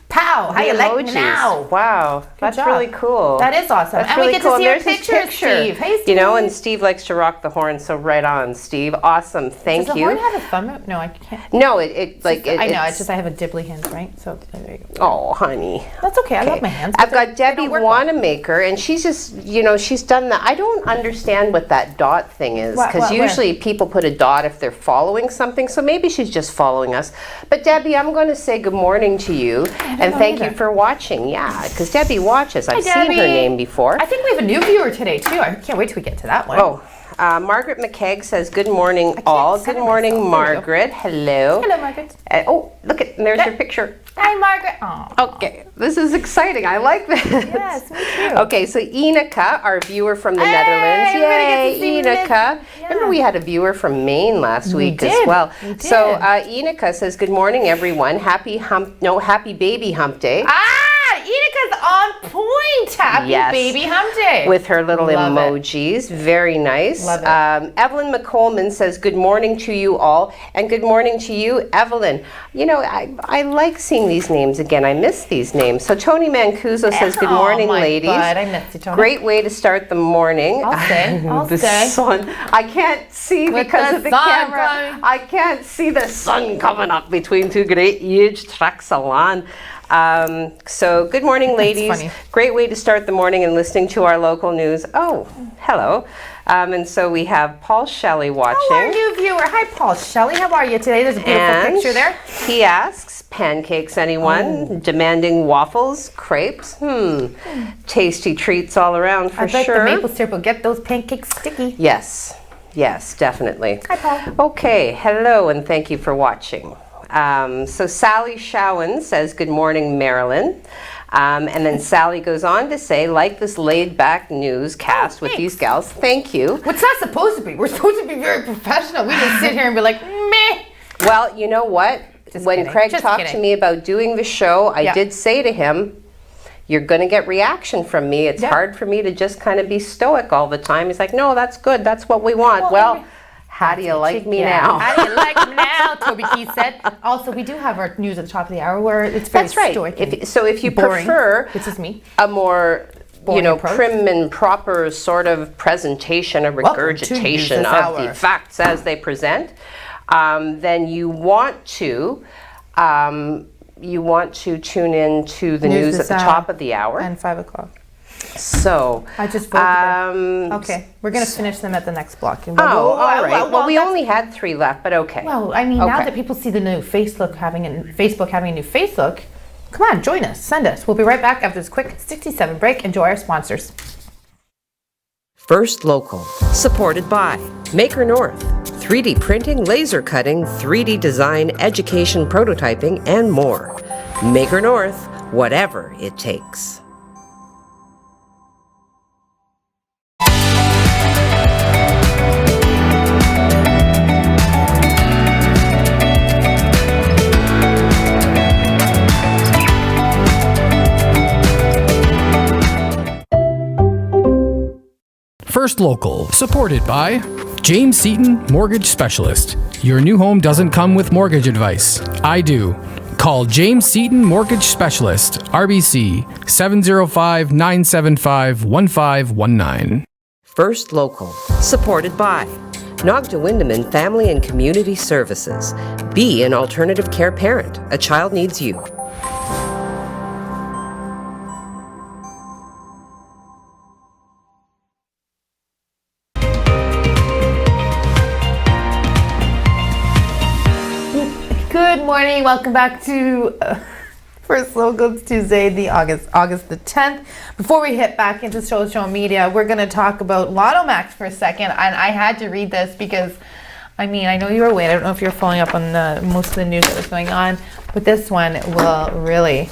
Pow! How you like me emojis. now? Wow, that's job. really cool. That is awesome. That's And really we get cool. to see your There's his picture, picture. Steve. Hey, Steve. You know, and Steve likes to rock the horn, so right on, Steve. Awesome. Thank Does the you. horn have a thumb? No, I can't. No, it like it, I know. It's just I have a dibbly hands, right? So there you go. Oh, honey. That's okay. I love my hands. I've but got Debbie don't work well. Wanamaker, and she's just, she's done that. I don't understand what that dot thing is, What, because where? usually people put a dot if they're following something, so maybe she's just following us. But Debbie, I'm going to say good morning to you, and thank you for watching. Yeah, because Debbie watches. I've seen her Debbie. name before. I think we have a new viewer today, too. I can't wait till we get to that one. Oh, Margaret McKegg says, good morning, all. Good center morning, myself. There you go. Margaret. Hello. Hello, Margaret. Oh, look at, there's your picture. Hi, Margaret. Oh, Okay, this is exciting. I like this. yes, me too. Okay, so Enika, our viewer from the Hey, Netherlands. everybody gets to see Yay, Miss- Enika. Yeah. Remember we had a viewer from Maine last week as did. well. We did. So Enika says, good morning, everyone. Happy baby hump day. Enika's on point. Happy Yes. baby hump day. With her little Love it. emojis. Very nice. Love it. Evelyn McColeman says, good morning to you all. And good morning to you, Evelyn. I like seeing these names again. I miss these names. So Tony Mancuso says, good morning, my ladies. God, I missed you, Tony. Great way to start the morning. I'll stay. I'll The stay. sun. I can't see With because the of the sun camera. coming. I can't see the sun coming up between two great huge tracks of land. So good morning, ladies. funny. Great way to start the morning and listening to our local news. Oh, hello. And so we have Paul Shelley watching. Oh, our new viewer. Hi, Paul Shelley. How are you today? There's a beautiful And picture there. he asks, pancakes anyone? Oh. Demanding waffles, crepes? Tasty treats all around for I bet sure. the maple syrup will get those pancakes sticky. Yes, definitely. Hi, Paul. Okay, hello and thank you for watching. So Sally Showen says, good morning, Marilyn. And then Sally goes on to say, like this laid-back newscast with these gals. Thank you. What's that supposed to be? We're supposed to be very professional. We just sit here and be like, meh. Well, you know what? Just When kidding. Craig Just talked kidding. to me about doing the show, I Yeah. did say to him, you're going to get reaction from me. It's Yeah. hard for me to just kind of be stoic all the time. He's like, no, that's good. That's what we want. Well, how do you like me now? How do you like me now? Toby Keith said. Also, we do have our news at the top of the hour where it's very That's right. stoic. If you boring, prefer which is me. a more Boring approach. prim and proper sort of presentation, a Welcome to regurgitation News This of the Hour. facts as they present, then you want to tune in to the news at This the Hour top of the hour. And 5 o'clock. So I just voted them. Okay, we're going to finish them at the next block. all right. Well, we that's- only had 3 left, but okay. Well, I mean, now Okay. that people see the new Facebook having a new face look, come on, join us, send us. We'll be right back after this quick 67 break. Enjoy our sponsors. First Local, supported by Maker North, 3D printing, laser cutting, 3D design, education prototyping, and more. Maker North, whatever it takes. First Local, supported by James Seaton, Mortgage Specialist. Your new home doesn't come with mortgage advice. I do. Call James Seaton Mortgage Specialist, RBC 705-975-1519. First Local, supported by Aug10 Family and Community Services. Be an alternative care parent. A child needs you. Good morning. Welcome back to First Local. It's Tuesday, the August the 10th. Before we hit back into social media, we're going to talk about Lotto Max for a second. And I had to read this because, I mean, I know you were away. I don't know if you're following up on most of the news that was going on, but this one will really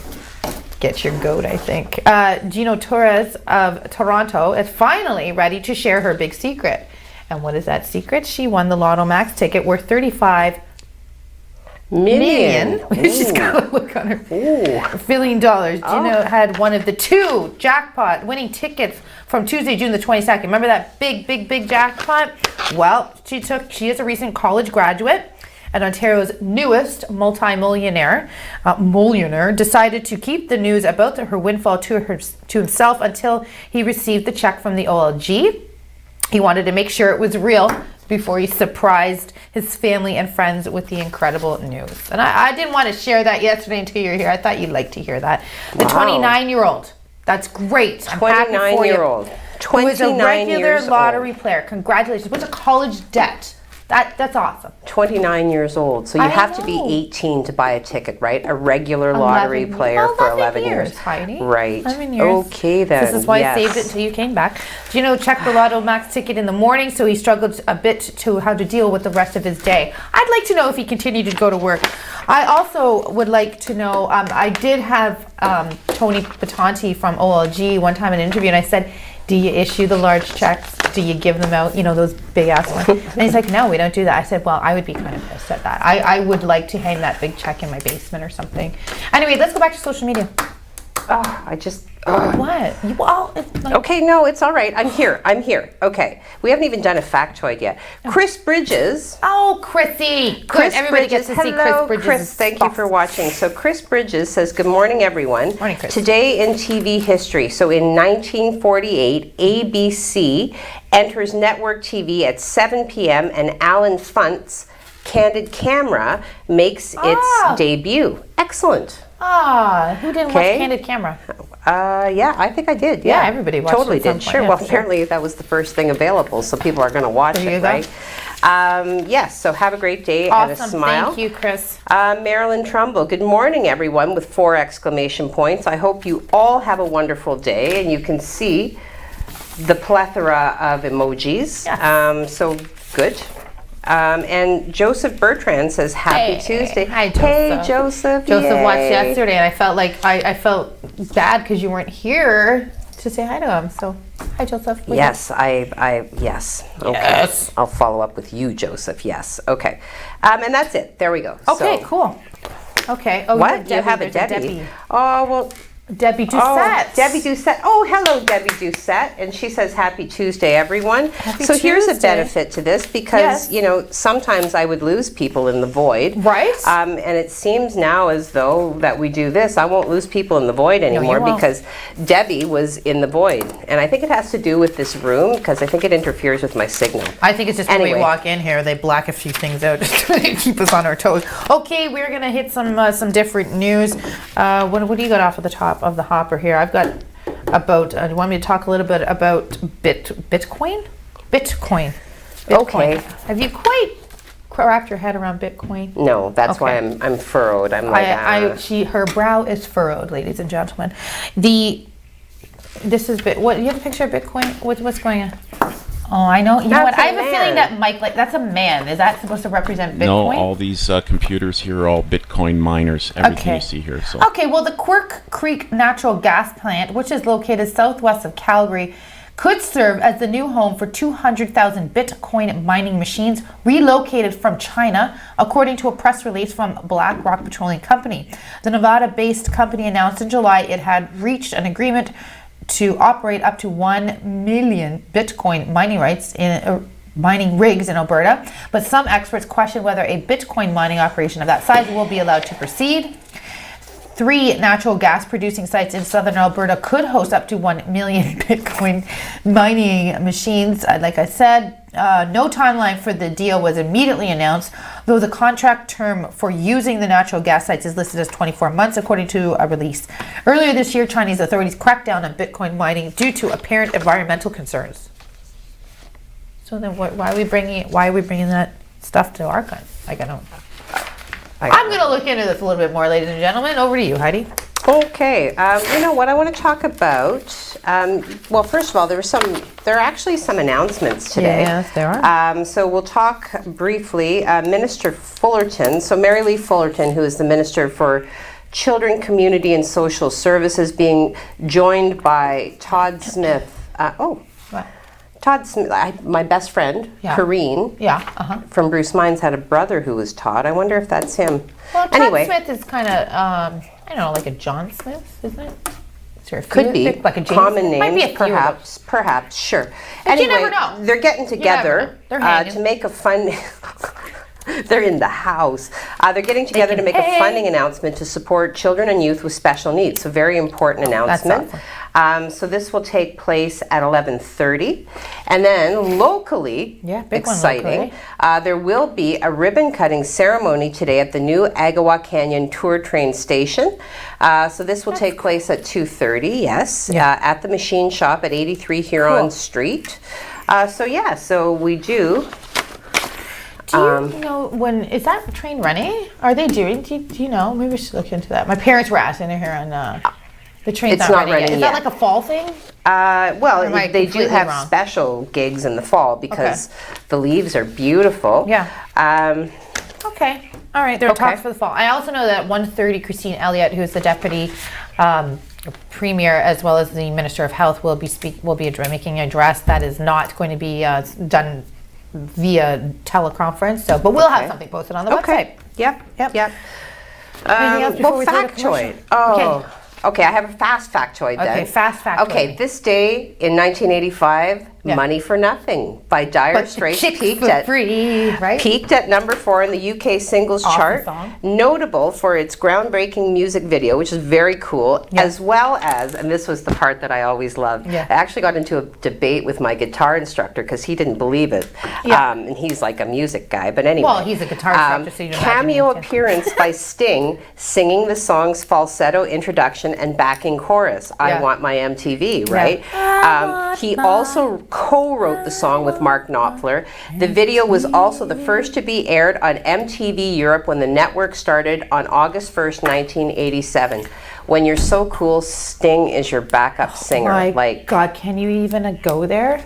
get your goat, I think. Gino Torres of Toronto is finally ready to share her big secret. And what is that secret? She won the Lotto Max ticket worth 35 million. She's got a look on her. $1 billion. Gino had one of the 2 jackpot winning tickets from Tuesday, June the 22nd. Remember that big jackpot? Well, she is a recent college graduate, and Ontario's newest multi-millionaire, decided to keep the news about her windfall to himself until he received the check from the OLG. He wanted to make sure it was real before he surprised his family and friends with the incredible news. And I didn't want to share that yesterday until you're here. I thought you'd like to hear that. The 29-year-old. That's great. I'm happy for you. 29-year-old. Who is a regular lottery player. Congratulations. What's a college debt? That's awesome. 29 years old. So you have to be 18 to buy a ticket, right? A regular lottery player for 11 years. Heidi. Right. 11 years. Okay then. This is why I saved it until you came back. Do you know, check the Lotto Max ticket in the morning, so he struggled a bit to how to deal with the rest of his day. I'd like to know if he continued to go to work. I also would like to know, I did have Tony Batanti from OLG one time in an interview, and I said, do you issue the large checks? Do you give them out, those big ass ones? And he's like, no, we don't do that. I said, well, I would be kind of pissed at that. I would like to hang that big check in my basement or something. Anyway, let's go back to social media. What? Okay, no, it's all right. I'm here. Okay. We haven't even done a factoid yet. Chris Bridges. Oh, Chrissy. Good. Everybody gets to see Chris Bridges. Chris, thank you for watching. So Chris Bridges says, good morning, everyone. Morning, Chris. Today in TV history. So in 1948, ABC enters network TV at 7 p.m. and Alan Funt's Candid Camera makes its debut. Excellent. Who didn't watch Candid Camera? Yeah, I think I did. Yeah, everybody watched totally it at some did. point. Sure. Yeah, well, for apparently that was the first thing available, so people are going to watch it, right? Yes. So have a great day and a smile. Thank you, Chris. Marilyn Trumbull. Good morning, everyone, with 4 exclamation points. I hope you all have a wonderful day, and you can see the plethora of emojis. Yes. So good. And Joseph Bertrand says, Happy Tuesday. Hi, Joseph. Hey, Joseph. Joseph watched Yay. yesterday, and I felt like I felt bad because you weren't here to say hi to him. So, hi, Joseph. Yes, yes. Okay. Yes. I'll follow up with you, Joseph. Yes. Okay. And that's it. There we go. Okay, So, cool. Okay. Oh, what? You have a there's Debbie. Oh, well. Debbie Doucette. Oh, Debbie Doucette. Oh, hello, Debbie Doucette. And she says, Happy Tuesday, everyone. So here's a benefit to this because, sometimes I would lose people in the void. Right. And it seems now as though that we do this, I won't lose people in the void anymore because Debbie was in the void. And I think it has to do with this room because I think it interferes with my signal. I think it's just when we walk in here, they black a few things out just to keep us on our toes. Okay, we're going to hit some different news. What do you got off of the top of the hopper here? I've got about, do you want me to talk a little bit about Bitcoin? Bitcoin. Okay. Have you quite wrapped your head around Bitcoin? No, that's why I'm furrowed. I'm like, her brow is furrowed, ladies and gentlemen. This is what, you have a picture of Bitcoin? What's going on? Oh, I know. You know what? I have a feeling that Mike, that's a man. Is that supposed to represent Bitcoin? No, all these computers here are all Bitcoin miners. Everything you see here. So. Okay, well, the Quirk Creek natural gas plant, which is located southwest of Calgary, could serve as the new home for 200,000 Bitcoin mining machines relocated from China, according to a press release from Black Rock Petroleum Company. The Nevada-based company announced in July it had reached an agreement to operate up to 1 million Bitcoin mining rigs in Alberta, but some experts question whether a Bitcoin mining operation of that size will be allowed to proceed. 3 natural gas producing sites in southern Alberta could host up to 1 million Bitcoin mining machines. Like I said, no timeline for the deal was immediately announced, though the contract term for using the natural gas sites is listed as 24 months, according to a release. Earlier this year, Chinese authorities cracked down on Bitcoin mining due to apparent environmental concerns. So then, why are we bringing that stuff to our country? I'm going to look into this a little bit more, ladies and gentlemen. Over to you, Heidi. Okay. You know what I want to talk about? Well, first of all, there are actually some announcements today. Yes, there are. So we'll talk briefly. Minister Fullerton, so Mary Lee Fullerton, who is the Minister for Children, Community and Social Services, being joined by Todd Smith. Todd Smith, my best friend, Kareen, from Bruce Mines, had a brother who was Todd. I wonder if that's him. Well, Todd Smith is kind of, I don't know, like a John Smith, isn't it? Is there a few Could be. like a James Common Might be a names, few perhaps, sure. But anyway, you never know. They're getting together They're hanging. to make a fun... They're in the house. They're getting together to make a funding announcement to support children and youth with special needs. So very important announcement. That's awesome. So this will take place at 11:30. And then locally, exciting, there will be a ribbon cutting ceremony today at the new Agawa Canyon Tour Train Station. So this will take place at 2:30, yes, at the machine shop at 83 Huron Street. So we do. Do you know when is that train running? Are they doing? Do you know? Maybe we should look into that. My parents were asking to hear on the train's it's not running yet. Is yet. that like a fall thing? They do have special gigs in the fall because the leaves are beautiful. Yeah. Okay. All right. There are talks for the fall. I also know that at 1:30, Christine Elliott, who is the deputy premier as well as the Minister of Health, will be making an address that is not going to be done via teleconference. So, but we'll have something posted on the website. Yep. Anything else before we throw the factoid. commercial? Okay, I have a fast factoid then. Okay, fast factoid. Okay, this day in 1985, Money for Nothing by Dire Straits peaked at number 4 in the UK singles chart. Song. Notable for its groundbreaking music video, which is very cool, as well as, and this was the part that I always loved, I actually got into a debate with my guitar instructor because he didn't believe it. And he's like a music guy, but anyway. Well, he's a guitar instructor, so you know. Cameo appearance by Sting singing the song's falsetto introduction and backing chorus, I Want My MTV, right? He also co-wrote the song with Mark Knopfler. The video was also the first to be aired on MTV Europe when the network started on August 1st, 1987. When you're so cool, Sting is your backup singer. My God, can you even go there?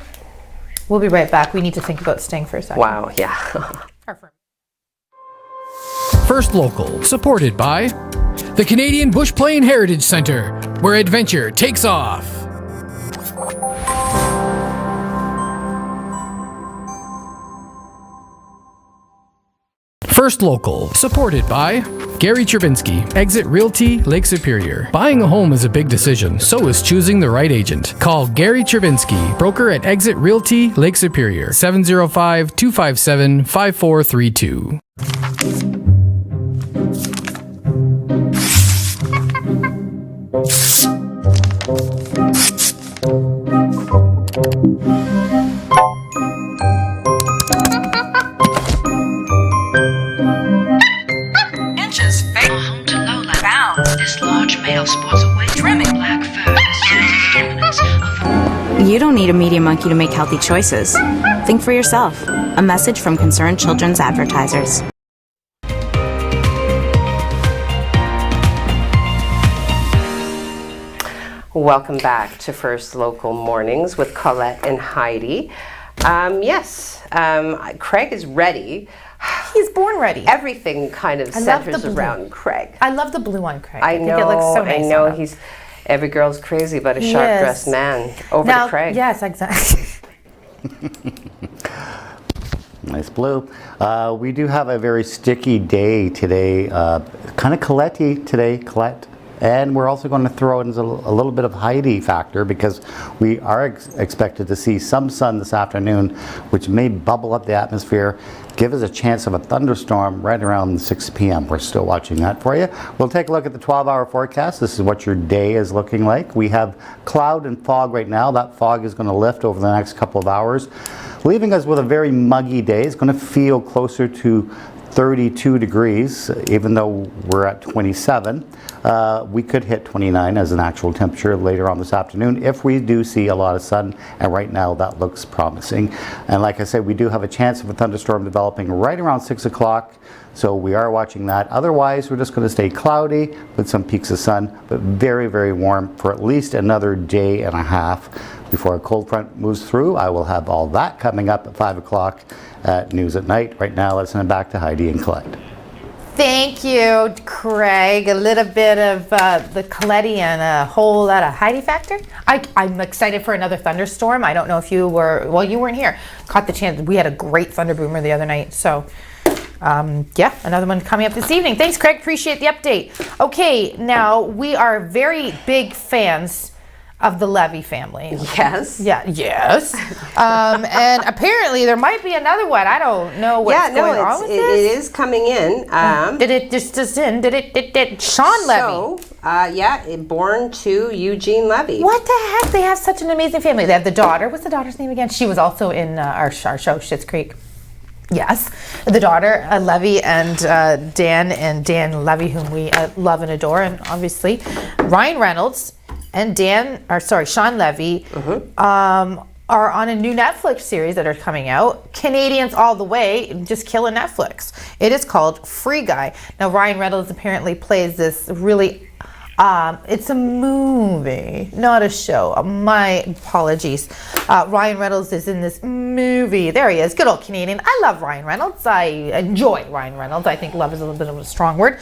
We'll be right back. We need to think about Sting for a second. Wow, yeah. First Local, supported by the Canadian Bush Plain Heritage Centre, where adventure takes off. First Local, supported by Gary Chervinsky, Exit Realty, Lake Superior. Buying a home is a big decision, so is choosing the right agent. Call Gary Chervinsky, broker at Exit Realty, Lake Superior, 705-257-5432. You don't need a media monkey to make healthy choices. Think for yourself. A message from Concerned Children's Advertisers. Welcome back to First Local Mornings with Colette and Heidi. Craig is ready. He's born ready. Everything kind of centers around Craig. I love the blue on Craig. I know. think it looks so nice. I know. Every girl's crazy about a sharp-dressed man. Over to Craig. Yes, exactly. Nice blue. We do have a very sticky day today. Kind of Colette-y today, Colette. And we're also going to throw in a little bit of Heidi factor because we are expected to see some sun this afternoon, which may bubble up the atmosphere, give us a chance of a thunderstorm right around 6 p.m. We're still watching that for you. We'll take a look at the 12-hour forecast. This is what your day is looking like. We have cloud and fog right now. That fog is going to lift over the next couple of hours, leaving us with a very muggy day. It's going to feel closer to 32 degrees, even though we're at 27. We could hit 29 as an actual temperature later on this afternoon if we do see a lot of sun, and right now that looks promising. And like I said, we do have a chance of a thunderstorm developing right around 6 o'clock, so we are watching that. Otherwise, we're just going to stay cloudy with some peaks of sun, but very, very warm for at least another day and a half before a cold front moves through. I will have all that coming up at 5 o'clock at News at Night. Right now, let's send it back to Heidi and Colette. Thank you, Craig. A little bit of the Colette and a whole lot of Heidi factor. I'm excited for another thunderstorm. I don't know if you were, well, you weren't here. Caught the chance. We had a great thunder boomer the other night. So, another one coming up this evening. Thanks, Craig. Appreciate the update. Okay, now we are very big fans of the Levy family. Yes. Yeah, yes. And apparently there might be another one. I don't know what's going on with it this. is coming in. Did Sean Levy? So, born to Eugene Levy. What the heck? They have such an amazing family. They have the daughter. What's the daughter's name again? She was also in our show, Schitt's Creek. Yes, the daughter, Levy, and Dan Levy, whom we love and adore, and obviously Ryan Reynolds and Sean Levy are on a new Netflix series that are coming out. Canadians all the way, just killing Netflix. It is called Free Guy. Now Ryan Reynolds apparently plays this really. It's a movie, not a show. My apologies. Ryan Reynolds is in this movie. There he is. Good old Canadian. I love Ryan Reynolds. I enjoy Ryan Reynolds. I think love is a little bit of a strong word.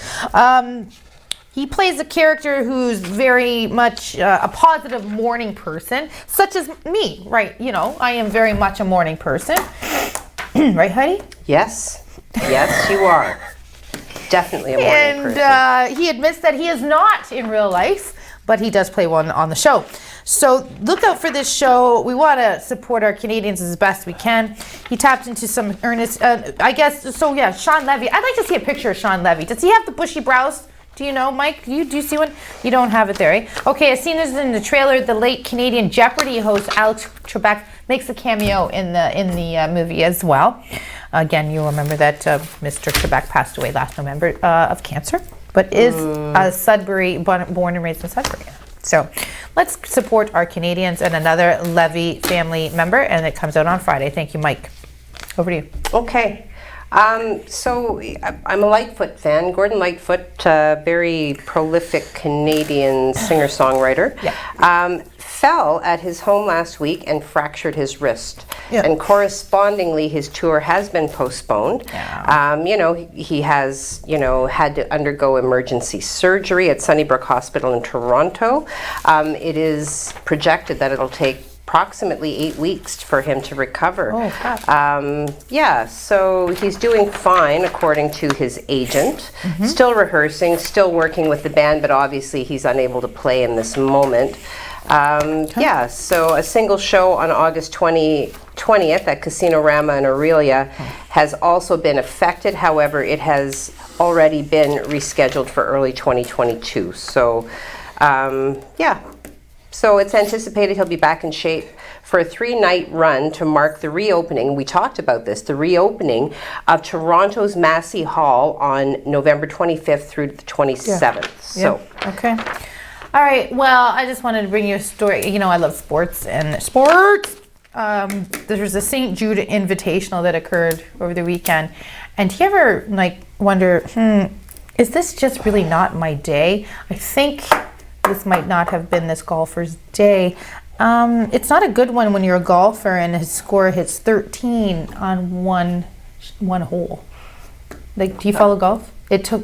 He plays a character who's very much a positive morning person, such as me, right? You know, I am very much a morning person. Right, Heidi? Yes. Yes, you are. Definitely a morning person. And he admits that he is not in real life, but he does play one on the show. So look out for this show. We want to support our Canadians as best we can. He tapped into some earnest, Sean Levy. I'd like to see a picture of Sean Levy. Does he have the bushy brows? Do you know, Mike? Do you see one? You don't have it there, eh? Okay, as seen as in the trailer, the late Canadian Jeopardy host Alex Trebek makes a cameo in the movie as well. Again, you'll remember that Mr. Trebek passed away last November of cancer, but is Sudbury, born and raised in Sudbury. So let's support our Canadians and another Levy family member, and it comes out on Friday. Thank you, Mike. Over to you. Okay. So I'm a Lightfoot fan. Gordon Lightfoot, very prolific Canadian singer-songwriter, fell at his home last week and fractured his wrist. Yeah. And correspondingly, his tour has been postponed. Yeah. He has, had to undergo emergency surgery at Sunnybrook Hospital in Toronto. It is projected that it'll take approximately 8 weeks for him to recover. So he's doing fine according to his agent. Still rehearsing, still working with the band, but obviously he's unable to play in this moment. So a single show on August 20th at Casino Rama in Aurelia has also been affected. However, it has already been rescheduled for early 2022. So So it's anticipated he'll be back in shape for a 3-night run to mark the reopening. We talked about this, the reopening of Toronto's Massey Hall on November 25th through the 27th. Okay. All right. Well, I just wanted to bring you a story. I love sports and sports. There was a St. Jude Invitational that occurred over the weekend. And do you ever wonder, is this just really not my day? I think this might not have been this golfer's day. It's not a good one when you're a golfer and his score hits 13 on one hole. Do you follow golf? It took,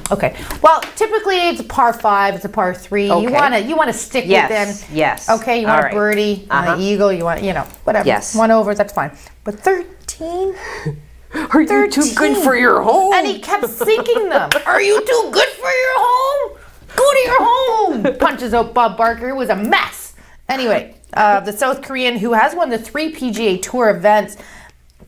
okay. Well, typically it's a par 5, it's a par 3. Okay. You want to stick with them. Yes. Okay, you want a birdie, you want an eagle, you want, whatever. Yes. 1 over, that's fine. But 13? Are you too good for your home? And he kept sinking them. Are you too good for your home? Go to your home! Punches out Bob Barker. It was a mess. Anyway, the South Korean, who has won the 3 PGA Tour events,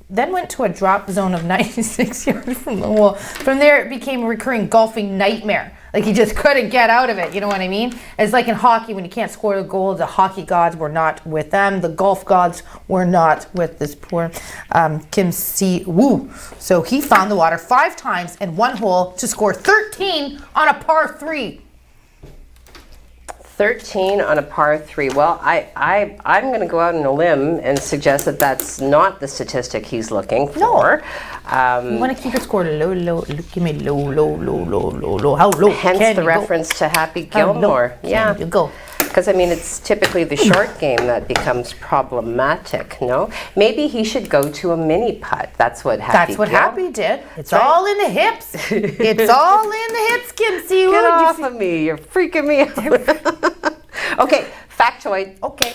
then went to a drop zone of 96 yards from the hole. From there, it became a recurring golfing nightmare. He just couldn't get out of it. You know what I mean? It's like in hockey, when you can't score the goal, the hockey gods were not with them. The golf gods were not with this poor Kim Si-woo. So he found the water 5 times in 1 hole to score 13 on a par 3. 13 on a par 3. Well, I'm going to go out on a limb and suggest that that's not the statistic he's looking for. No. You want to keep your score low. Give me low. How low? Hence the reference to Happy Gilmore. Yeah. You go. Because, it's typically the short game that becomes problematic, no? Maybe he should go to a mini putt. That's what Happy did. It's all in the hips. It's all in the hips, Kim Si-woo. Get off of me. You're freaking me out. Okay, factoid. Okay.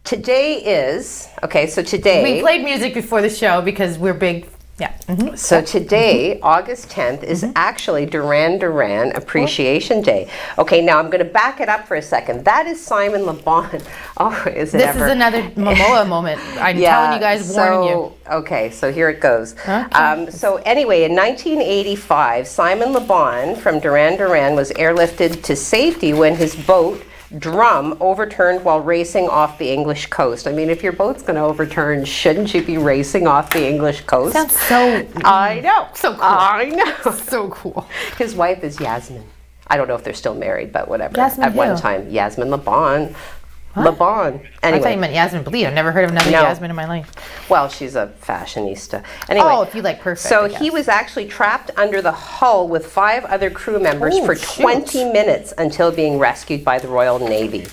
Today is, so today... We played music before the show because we're big Yeah. Mm-hmm. So today, August 10th, is actually Duran Duran Appreciation Day. Okay, now I'm going to back it up for a second. That is Simon Le Bon. Oh, is it This ever? is another Momoa moment. I'm telling you guys, warning you. Okay, so here it goes. Okay. So anyway, in 1985, Simon Le Bon from Duran Duran was airlifted to safety when his boat Drum overturned while racing off the English coast. I mean, if your boat's going to overturn, shouldn't you be racing off the English coast? Sounds so. I know. So cool. I know. So cool. His wife is Yasmin. I don't know if they're still married, but whatever. Yasmin At one who? time, Yasmin Le Bon. Le Bon. I thought you Anyway, meant Yasmin Bleed. I've never heard of another No. Yasmin in my life. well, she's a fashionista. Anyway, Oh, if you like perfect. so I guess. he was actually trapped under the hull with 5 other crew members Oh, for shoot. 20 minutes until being rescued by the Royal Navy.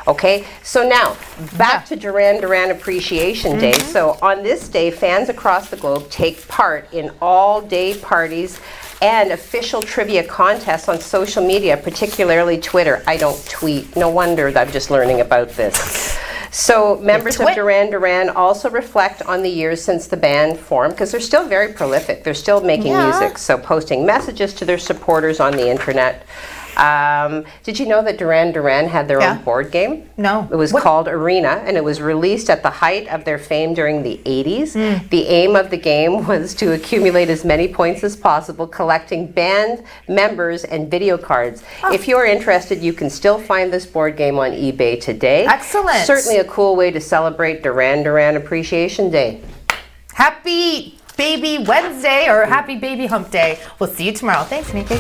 Okay, so now back to Duran Duran Appreciation Day. So on this day, fans across the globe take part in all-day parties and official trivia contests on social media, particularly Twitter. I don't tweet. No wonder that I'm just learning about this. So members of twit. Duran Duran also reflect on the years since the band formed, because they're still very prolific. They're still making music, so posting messages to their supporters on the internet. Did you know that Duran Duran had their Yeah. own board game? No. It was What? called Arena, and it was released at the height of their fame during the 80s. Hmm. The aim of the game was to accumulate as many points as possible, collecting band members and video cards. Oh. If you're interested, you can still find this board game on eBay today. Excellent. Certainly a cool way to celebrate Duran Duran Appreciation Day. Happy Baby Wednesday or Happy Baby Hump Day. We'll see you tomorrow. Thanks, Nikki.